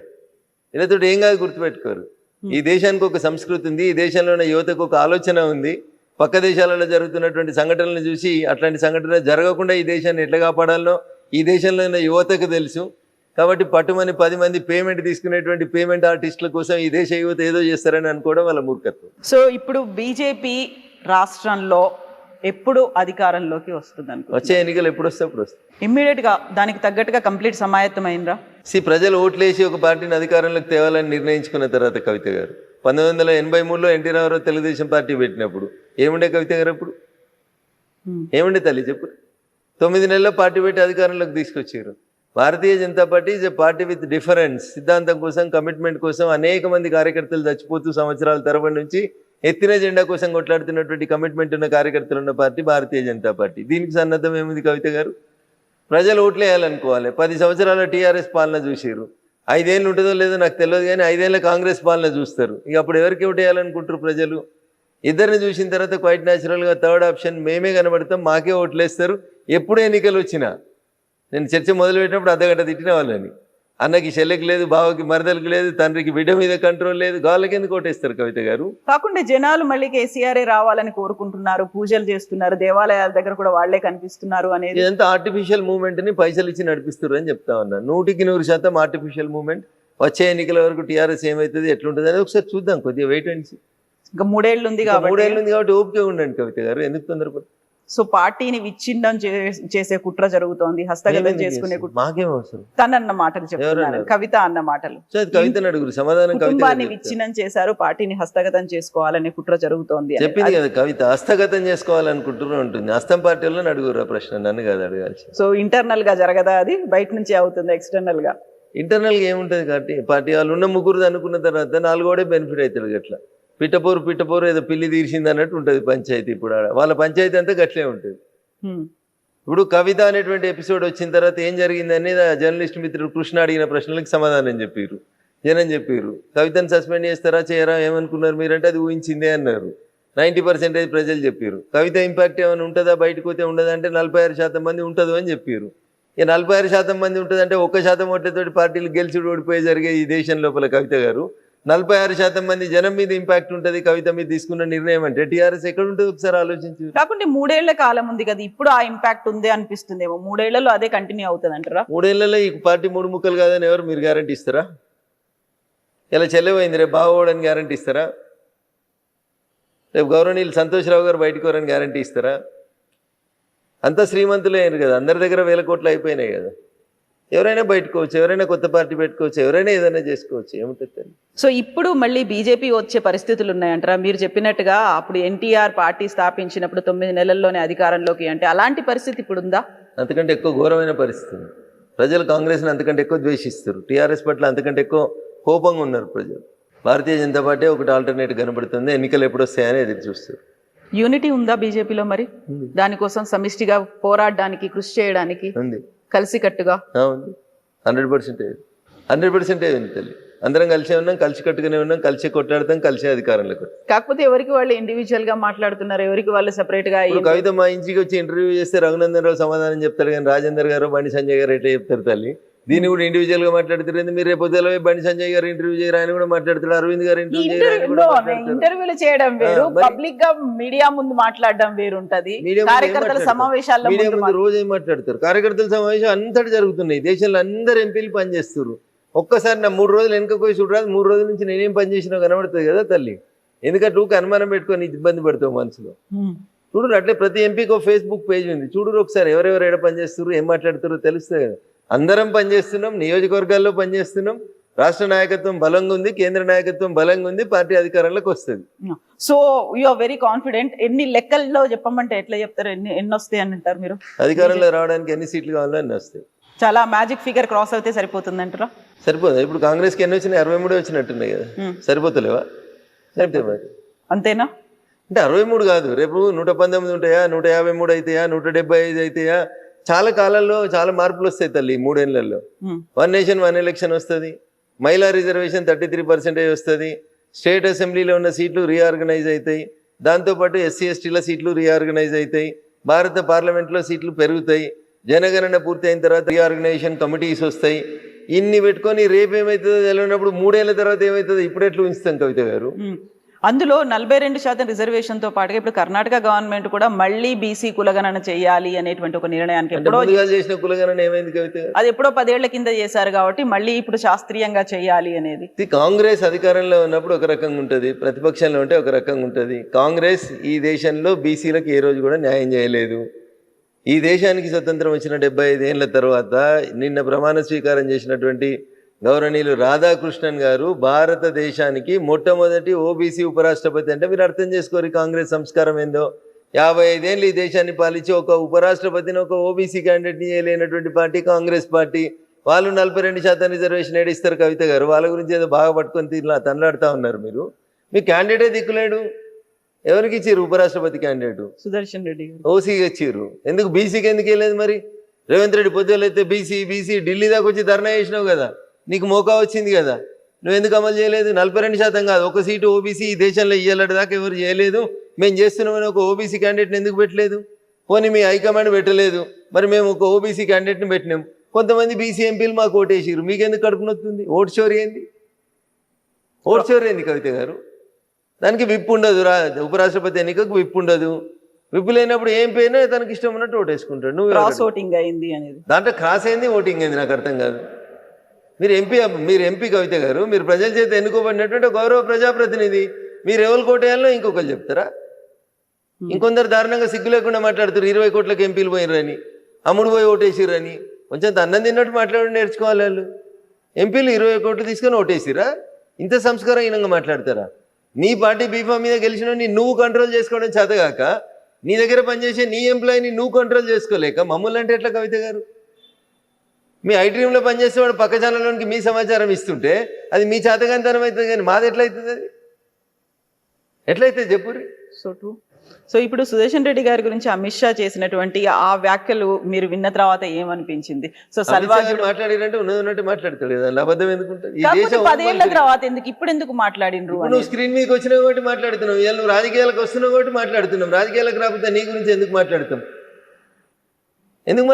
C: వీళ్ళతో ఏం కాదు గుర్తుపెట్టుకోరు. ఈ దేశానికి ఒక సంస్కృతి ఉంది, ఈ దేశంలో ఉన్న యువతకు ఒక ఆలోచన ఉంది. పక్క దేశాలలో జరుగుతున్నటువంటి సంఘటనలను చూసి అట్లాంటి సంఘటన జరగకుండా ఈ దేశాన్ని ఎట్లా కాపాడాలనో ఈ దేశంలో ఉన్న యువతకు తెలుసు. కాబట్టి పట్టుమని 10 మంది పేమెంట్ తీసుకునేటువంటి పేమెంట్ ఆర్టిస్టుల కోసం ఈ దేశ యువత ఏదో చేస్తారని అనుకోవడం వాళ్ళ మూర్ఖత్వం.
B: సో ఇప్పుడు బీజేపీ రాష్ట్రంలో ఎప్పుడు అధికారంలోకి వస్తుంది అనుకో,
C: వచ్చే ఎన్నికలు ఎప్పుడు వస్తే అప్పుడు వస్తాయి.
B: ఇమ్మీడియట్ గా దానికి తగ్గట్టుగా కంప్లీట్ సమాయత్తమైందా?
C: ప్రజలు ఓట్లేసి ఒక పార్టీని అధికారంలోకి తేవాలని నిర్ణయించుకున్న తర్వాత కవిత గారు 1983లో ఎన్టీ రామారావు తెలుగుదేశం పార్టీ పెట్టినప్పుడు ఏముండే కవిత గారు? అప్పుడు ఏముండే తల్లి చెప్పు? 9 నెలల్లో పార్టీ పెట్టి అధికారంలోకి తీసుకొచ్చారు. Bharatiya Janata party is a party with difference. సిద్ధాంతం కోసం, కమిట్మెంట్ కోసం అనేక మంది కార్యకర్తలు చచ్చిపోతూ సంవత్సరాల తరబడి నుంచి ఎత్తిన జెండా కోసం కొట్లాడుతున్నటువంటి కమిట్మెంట్ ఉన్న కార్యకర్తలు ఉన్న పార్టీ భారతీయ జనతా పార్టీ. దీనికి సన్నద్ధం ఏముంది కవిత గారు? ప్రజలు ఓట్లు వేయాలనుకోవాలి. 10 సంవత్సరాల టీఆర్ఎస్ పాలన చూసారు, 5 ఏళ్ళు ఉంటుందో లేదో నాకు తెలియదు కానీ 5 ఏళ్ళ కాంగ్రెస్ పాలన చూస్తారు. ఇక అప్పుడు ఎవరికి ఓటు వేయాలనుకుంటారు ప్రజలు? ఇద్దరిని చూసిన తర్వాత క్వైట్ న్యాచురల్గా థర్డ్ ఆప్షన్ మేమే కనబడతాం, మాకే ఓట్లు వేస్తారు. ఎప్పుడు ఎన్నికలు వచ్చినా నేను చర్చ మొదలుపెట్టినప్పుడు అర్ధగంట తిట్టిన వాళ్ళని, అన్నకి చెల్లెకి లేదు, బావకి మరదలకి లేదు, తండ్రికి బిడ్డ మీద కంట్రోల్ లేదు, గాళ్ళకి ఎందుకు ఓటేస్తారు కవిత గారు?
B: కాకుండా జనాలు మళ్ళీ కేసీఆర్ రావాలని కోరుకుంటున్నారు, పూజలు చేస్తున్నారు, దేవాలయాల దగ్గర కూడా వాళ్లే కనిపిస్తున్నారు అనేది
C: ఇదంతా ఆర్టిఫిషియల్ మూవ్మెంట్ ని పైసలు ఇచ్చి నడిపిస్తారు అని చెప్తా ఉన్నా. 100% ఆర్టిఫిషియల్ మూవ్మెంట్. వచ్చే ఎన్నికల వరకు టీఆర్ఎస్ ఏమవుతుంది, ఎట్లుంటుంది అనేది ఒకసారి చూద్దాం. కొద్దిగా వెయిట్ అండ్ సీ.
B: ఇంకా 3 ఏళ్ళు ఉంది
C: కాబట్టి ఓపిక ఉండండి కవిత గారు, ఎందుకు తొందరపడి.
B: సో పార్టీని విచ్ఛిన్నం చేసే కుట్ర జరుగుతోంది, హస్తగతం చేసుకునే కుట్ర.
C: మాకేం అవసరం?
B: తనన్న మాటలు చెప్తున్నారు, కవిత అన్న మాటలు.
C: కవితను అడుగురు సమాధానం.
B: కుటుంబాన్ని విచ్ఛిన్నం చేశారు, పార్టీని హస్తగతం చేసుకోవాలనే కుట్ర జరుగుతోంది
C: చెప్పింది కదా కవిత. హస్తగతం చేసుకోవాలనుకుంటున్నా ఉంటుంది. హస్తం పార్టీలో అడుగురా ప్రశ్న, నన్ను కాదు అడగాల్సి.
B: సో ఇంటర్నల్ గా జరగదా అది? బయట నుంచి అవుతుంది ఎక్స్టర్నల్ గా?
C: ఇంటర్నల్ గా ఏముంటది కాబట్టి పార్టీ వాళ్ళు ఉన్న ముగ్గురు అనుకున్న తర్వాత 4 బెనిఫిట్ అవుతారు. గట్లా పిట్టపోరు ఏదో పిల్లి తీర్చింది అన్నట్టు ఉంటుంది పంచాయతీ. ఇప్పుడు వాళ్ళ పంచాయతీ అంతా గట్లే ఉంటుంది. ఇప్పుడు కవిత అనేటువంటి ఎపిసోడ్ వచ్చిన తర్వాత ఏం జరిగింది అనేది జర్నలిస్ట్ మిత్రుడు కృష్ణ అడిగిన ప్రశ్నలకు సమాధానం చెప్పారు, జనం చెప్పారు. కవితను సస్పెండ్ చేస్తారా చేయరా ఏమనుకున్నారు మీరంటే అది ఊహించిందే అన్నారు. 90% ప్రజలు చెప్పారు. కవిత ఇంపాక్ట్ ఏమైనా ఉంటుందా బయటకు పోతే ఉండదంటే 46% మంది ఉంటుందో అని చెప్పారు. ఇక 46% మంది ఉంటుందంటే 1% ఓట్లతోటి పార్టీలు గెలిచి ఓడిపోయి జరిగే ఈ దేశం లోపల కవిత గారు 46% మంది జనం మీద ఇంపాక్ట్ ఉంటుంది కవిత మీద తీసుకున్న నిర్ణయం అంటే టీఆర్ఎస్ ఎక్కడ ఉంటుంది ఒకసారి ఆలోచించి.
B: కాకుంటే 3 ఏళ్ల కాలం ఉంది కదా, ఇప్పుడు ఆ ఇంపాక్ట్ ఉంది అనిపిస్తుందేమో. 3 ఏళ్లలో అదే కంటిన్యూ అవుతుంది అంటారా?
C: 3 ఏళ్లలో ఈ పార్టీ 3 ముక్కలు కాదని ఎవరు మీరు గ్యారంటీ ఇస్తారా? ఇలా చెల్లెపోయింది రేపు బాగోవడానికి గ్యారంటీ ఇస్తారా? రేపు గౌరవనీయులు సంతోష్రావు గారు బయటకు వరని గ్యారంటీ ఇస్తారా? అంతా శ్రీమంతులే అయ్యారు కదా, అందరి దగ్గర 1000 కోట్లు అయిపోయినాయి కదా. ఎవరైనా బయటకోవచ్చు, ఎవరైనా కొత్త పార్టీ పెట్టుకోవచ్చు, ఎవరైనా ఏదైనా చేసుకోవచ్చు, ఏముంటుంది.
B: సో ఇప్పుడు మళ్ళీ బీజేపీ వచ్చే పరిస్థితులు ఉన్నాయంటారా? మీరు చెప్పినట్టుగా అప్పుడు ఎన్టీఆర్ పార్టీ స్థాపించినప్పుడు 9 నెలల్లోనే అధికారంలోకి అంటే అలాంటి పరిస్థితి ఇప్పుడు ఉందా?
C: అంతకంటే ఎక్కువ ఘోరమైన పరిస్థితి. ప్రజలు కాంగ్రెస్ని అంతకంటే ఎక్కువ ద్వేషిస్తారు, టీఆర్ఎస్ పట్ల అంతకంటే ఎక్కువ కోపంగా ఉన్నారు ప్రజలు. భారతీయ జనతా పార్టీ ఒకటి ఆల్టర్నేట్ కనబడుతుంది, ఎన్నికలు ఎప్పుడు వస్తాయని ఎదురు చూస్తారు.
B: యూనిటీ ఉందా బీజేపీలో? మరి దానికోసం సమిష్టిగా పోరాడడానికి కృషి చేయడానికి
C: ఉంది,
B: కలిసికట్టుగా
C: 100% ఉంది తల్లి. అందరం కలిసే ఉన్నాం, కలిసి కట్టుకునే ఉన్నాం, కలిసి కొట్లాడతాం, కలిసే అధికారంలోకి.
B: కాకపోతే ఎవరికి వాళ్ళు ఇండివిజువల్ గా మాట్లాడుతున్నారు, ఎవరికి వాళ్ళు సెపరేట్ గా.
C: కవిత మా ఇంటికి వచ్చి ఇంటర్వ్యూ చేస్తే రఘునందన్ రావు సమాధానం చెప్తారు కానీ రాజేందర్ గారు బండి సంజయ్ గారు ఎట్లా చెప్తారు తల్లి? దీన్ని కూడా ఇండివిజువల్ గా మాట్లాడుతారు. మీరు రేపు పొద్దులో బండి సంజయ్ గారు ఇంటర్వ్యూ చేయరు, ఆయన కూడా మాట్లాడతారు. అరవింద్ గారు
B: ఇంటర్వ్యూలు చేయడం వేరు, పబ్లిక్ గా మీడియా ముందు మాట్లాడడం వేరు ఉంటది. కార్యకర్తల సమావేశాల్లో
C: మీడియా ముందు రోజు ఏం మాట్లాడతారు? కార్యకర్తల సమావేశం అంతటి జరుగుతున్నాయి, దేశంలో అందరు ఎంపీలు పనిచేస్తారు. ఒక్కసారి నా 3 రోజులు వెనక పోయి చూడరాదు, 3 రోజుల నుంచి నేనేం పని చేసినా కనబడుతుంది కదా తల్లి. ఎందుకంటే ఊరికి అనుమానం పెట్టుకొని ఇబ్బంది పడతావు మనసులో. చూడరు అట్లే ప్రతి ఎంపీకి ఒక ఫేస్బుక్ పేజ్ ఉంది, చూడరు ఒకసారి ఎవరెవరు ఎక్కడ పనిచేస్తారు, ఏం మాట్లాడుతారో తెలుస్తుంది కదా. అందరం పనిచేస్తున్నాం, నియోజకవర్గాల్లో పనిచేస్తున్నాం, రాష్ట్ర నాయకత్వం బలంగా ఉంది, కేంద్ర నాయకత్వం బలంగా ఉంది, పార్టీ అధికారంలోకి వస్తుంది.
B: So you are very confident. ఎన్ని లెక్కల్లో చెప్పమంటే ఎట్లా చెప్తారు? ఎన్ని వస్తాయి అని అంటారు మీరు?
C: అధికారంలో రావడానికి ఎన్ని సీట్లు కావాలో అన్ని వస్తాయి.
B: చాలా మ్యాజిక్ ఫిగర్ క్రాస్ అవుతే సరిపోతుంది అంటారా?
C: సరిపోదా? ఇప్పుడు కాంగ్రెస్కి ఎన్ని వచ్చినాయి? 63 వచ్చినట్టున్నాయి కదా. సరిపోతలేవా? సరిపోతే మరి
B: అంతేనా?
C: అంటే 63 కాదు, రేపు 119 ఉంటాయా, 153 అవుతాయా, 175 అవుతాయా? చాలా కాలంలో చాలా మార్పులు వస్తాయి తల్లి. 3 ఏళ్లలో వన్ నేషన్ వన్ ఎలక్షన్ వస్తుంది, మహిళా రిజర్వేషన్ 33% వస్తుంది, స్టేట్ అసెంబ్లీలో ఉన్న సీట్లు రీఆర్గనైజ్ అవుతాయి, దాంతోపాటు ఎస్సీ ఎస్టీల సీట్లు రీఆర్గనైజ్ అవుతాయి, భారత పార్లమెంట్లో సీట్లు పెరుగుతాయి, జనగణన పూర్తి అయిన తర్వాత రీఆర్గనైజేషన్ కమిటీస్ వస్తాయి. ఇన్ని పెట్టుకొని రేపు ఏమవుతుందో తెలియనప్పుడు 3 ఏళ్ల తర్వాత ఏమవుతుందో ఇప్పుడు ఎట్లా ఉంచుతాం కవిత గారు?
B: అందులో 42% రిజర్వేషన్తో పాటుగా ఇప్పుడు కర్ణాటక గవర్నమెంట్ కూడా మళ్ళీ బీసీ కులగణన చేయాలి అనేటువంటి ఒక నిర్ణయానికి ఎప్పుడో
C: చేసిన కులగణన ఏమైంది కవిత గారు?
B: అది ఎప్పుడో 10 ఏళ్ల కింద చేశారు కాబట్టి మళ్ళీ ఇప్పుడు శాస్త్రీయంగా చేయాలి అనేది.
C: కాంగ్రెస్ అధికారంలో ఉన్నప్పుడు ఒక రకంగా ఉంటుంది, ప్రతిపక్షంలో ఉంటే ఒక రకంగా ఉంటుంది. కాంగ్రెస్ ఈ దేశంలో బీసీలకు ఏ రోజు కూడా న్యాయం చేయలేదు. ఈ దేశానికి స్వతంత్రం వచ్చిన 75 ఏళ్ల తర్వాత నిన్న ప్రమాణ స్వీకారం చేసినటువంటి గౌరవనీయులు రాధాకృష్ణన్ గారు భారతదేశానికి మొట్టమొదటి ఓబీసీ ఉపరాష్ట్రపతి. అంటే మీరు అర్థం చేసుకోరు కాంగ్రెస్ సంస్కారం ఏందో. 55 ఏళ్ళు ఈ దేశాన్ని పాలించి ఒక ఉపరాష్ట్రపతిని, ఒక ఓబీసీ క్యాండిడేట్ని చేయలేనటువంటి పార్టీ కాంగ్రెస్ పార్టీ. వాళ్ళు 42% రిజర్వేషన్ ఏడిస్తారు కవిత గారు. వాళ్ళ గురించి ఏదో బాగా పట్టుకొని తనలాడుతూ ఉన్నారు మీరు. మీ క్యాండిడేటే దిక్కులేడు. ఎవరికి ఇచ్చారు ఉపరాష్ట్రపతి క్యాండిడేట్?
B: సుదర్శన్ రెడ్డి గారు
C: ఓసీకి ఇచ్చారు. ఎందుకు బీసీకి ఎందుకు వెళ్ళలేదు మరి? రేవంత్ రెడ్డి పొద్దులైతే బీసీ ఢిల్లీ దాకా వచ్చి ధర్నా చేసినావు కదా, నీకు మోకా వచ్చింది కదా, నువ్వు ఎందుకు అమలు చేయలేదు? 42% కాదు, ఒక సీటు ఓబీసీ ఈ దేశంలో ఇయ్యాలటి దాకా ఎవరు చేయలేదు. మేము చేస్తున్నామని ఒక ఓబీసీ క్యాండిడేట్ని ఎందుకు పెట్టలేదు? పోనీ మీ హైకమాండ్ పెట్టలేదు, మరి మేము ఒక ఓబీసీ క్యాండిడేట్ని పెట్టినాం. కొంతమంది బీసీ ఎంపీలు మాకు ఓటేసారు, మీకెందుకు కడుపు నొత్తుంది? ఓటు చోరీ ఏంది? ఓటు చోరీ ఏంది కవిత గారు? దానికి విప్పు ఉండదు. ఉపరాష్ట్రపతి ఎన్నికకు విప్పు ఉండదు. విప్పు లేనప్పుడు ఏం పోయినా తనకి ఇష్టం ఉన్నట్టు ఓటేసుకుంటాడు. నువ్వు
B: క్రాస్ ఓటింగ్ అయింది అనేది,
C: దాంట్లో క్రాస్ అయింది, ఓటింగ్ అయింది, నాకు అర్థం కాదు. మీరు ఎంపీ కవిత గారు, మీరు ప్రజల చేత ఎన్నుకోబడినటువంటి గౌరవ ప్రజాప్రతినిధి. మీరు ఎవరు కోటేయాలో ఇంకొకరు చెప్తారా? ఇంకొందరు దారుణంగా సిగ్గు లేకుండా మాట్లాడుతారు. 20 కోట్లకు ఎంపీలు పోయినరని, అమ్ముడు పోయి ఓటేసిరని. కొంచెం అన్నం తిన్నట్టు మాట్లాడి నేర్చుకోవాలి వాళ్ళు. ఎంపీలు 20 కోట్లు తీసుకొని ఓటేసిరా? ఇంత సంస్కారహీనంగా మాట్లాడతారా? నీ పార్టీ బీఫామ్ మీద గెలిచిన నువ్వు కంట్రోల్ చేసుకోవడం చేతగాక, నీ దగ్గర పనిచేసే నీ ఎంప్లాయీని నువ్వు కంట్రోల్ చేసుకోలేక మమ్మల్ని అంటే ఎట్లా కవిత గారు? మీ ఐటీఎంలో పనిచేసే వాడు పక్క ఛానల్లోనికి మీ సమాచారం ఇస్తుంటే అది మీ చేతగానితనం అవుతుంది, కానీ మాది ఎట్లయితుంది? అది ఎట్లయితే చెప్పుర్రి.
B: సో ఇప్పుడు సుదర్శన్ రెడ్డి గారి గురించి అమిత్ షా చేసినటువంటి ఆ వ్యాఖ్యలు మీరు విన్న తర్వాత ఏమనిపించింది? సో సల్వాజుడు
C: మాట్లాడినంటే ఉన్నట్టు మాట్లాడతాడు కదా, అబద్ధం ఎందుకుంటుంది?
B: 10 ఏళ్ల తర్వాత ఎందుకు ఇప్పుడు ఎందుకు మాట్లాడినరు?
C: నువ్వు స్క్రీన్ మీదకి వచ్చినావు కాబట్టి మాట్లాడుతున్నావు, ఇవాళ నువ్వు రాజకీయాలకు వస్తున్నావు కాబట్టి మాట్లాడుతున్నావు. రాజకీయాలకు రాకపోతే నీ గురించి ఎందుకు మాట్లాడతాం? ఎందుకు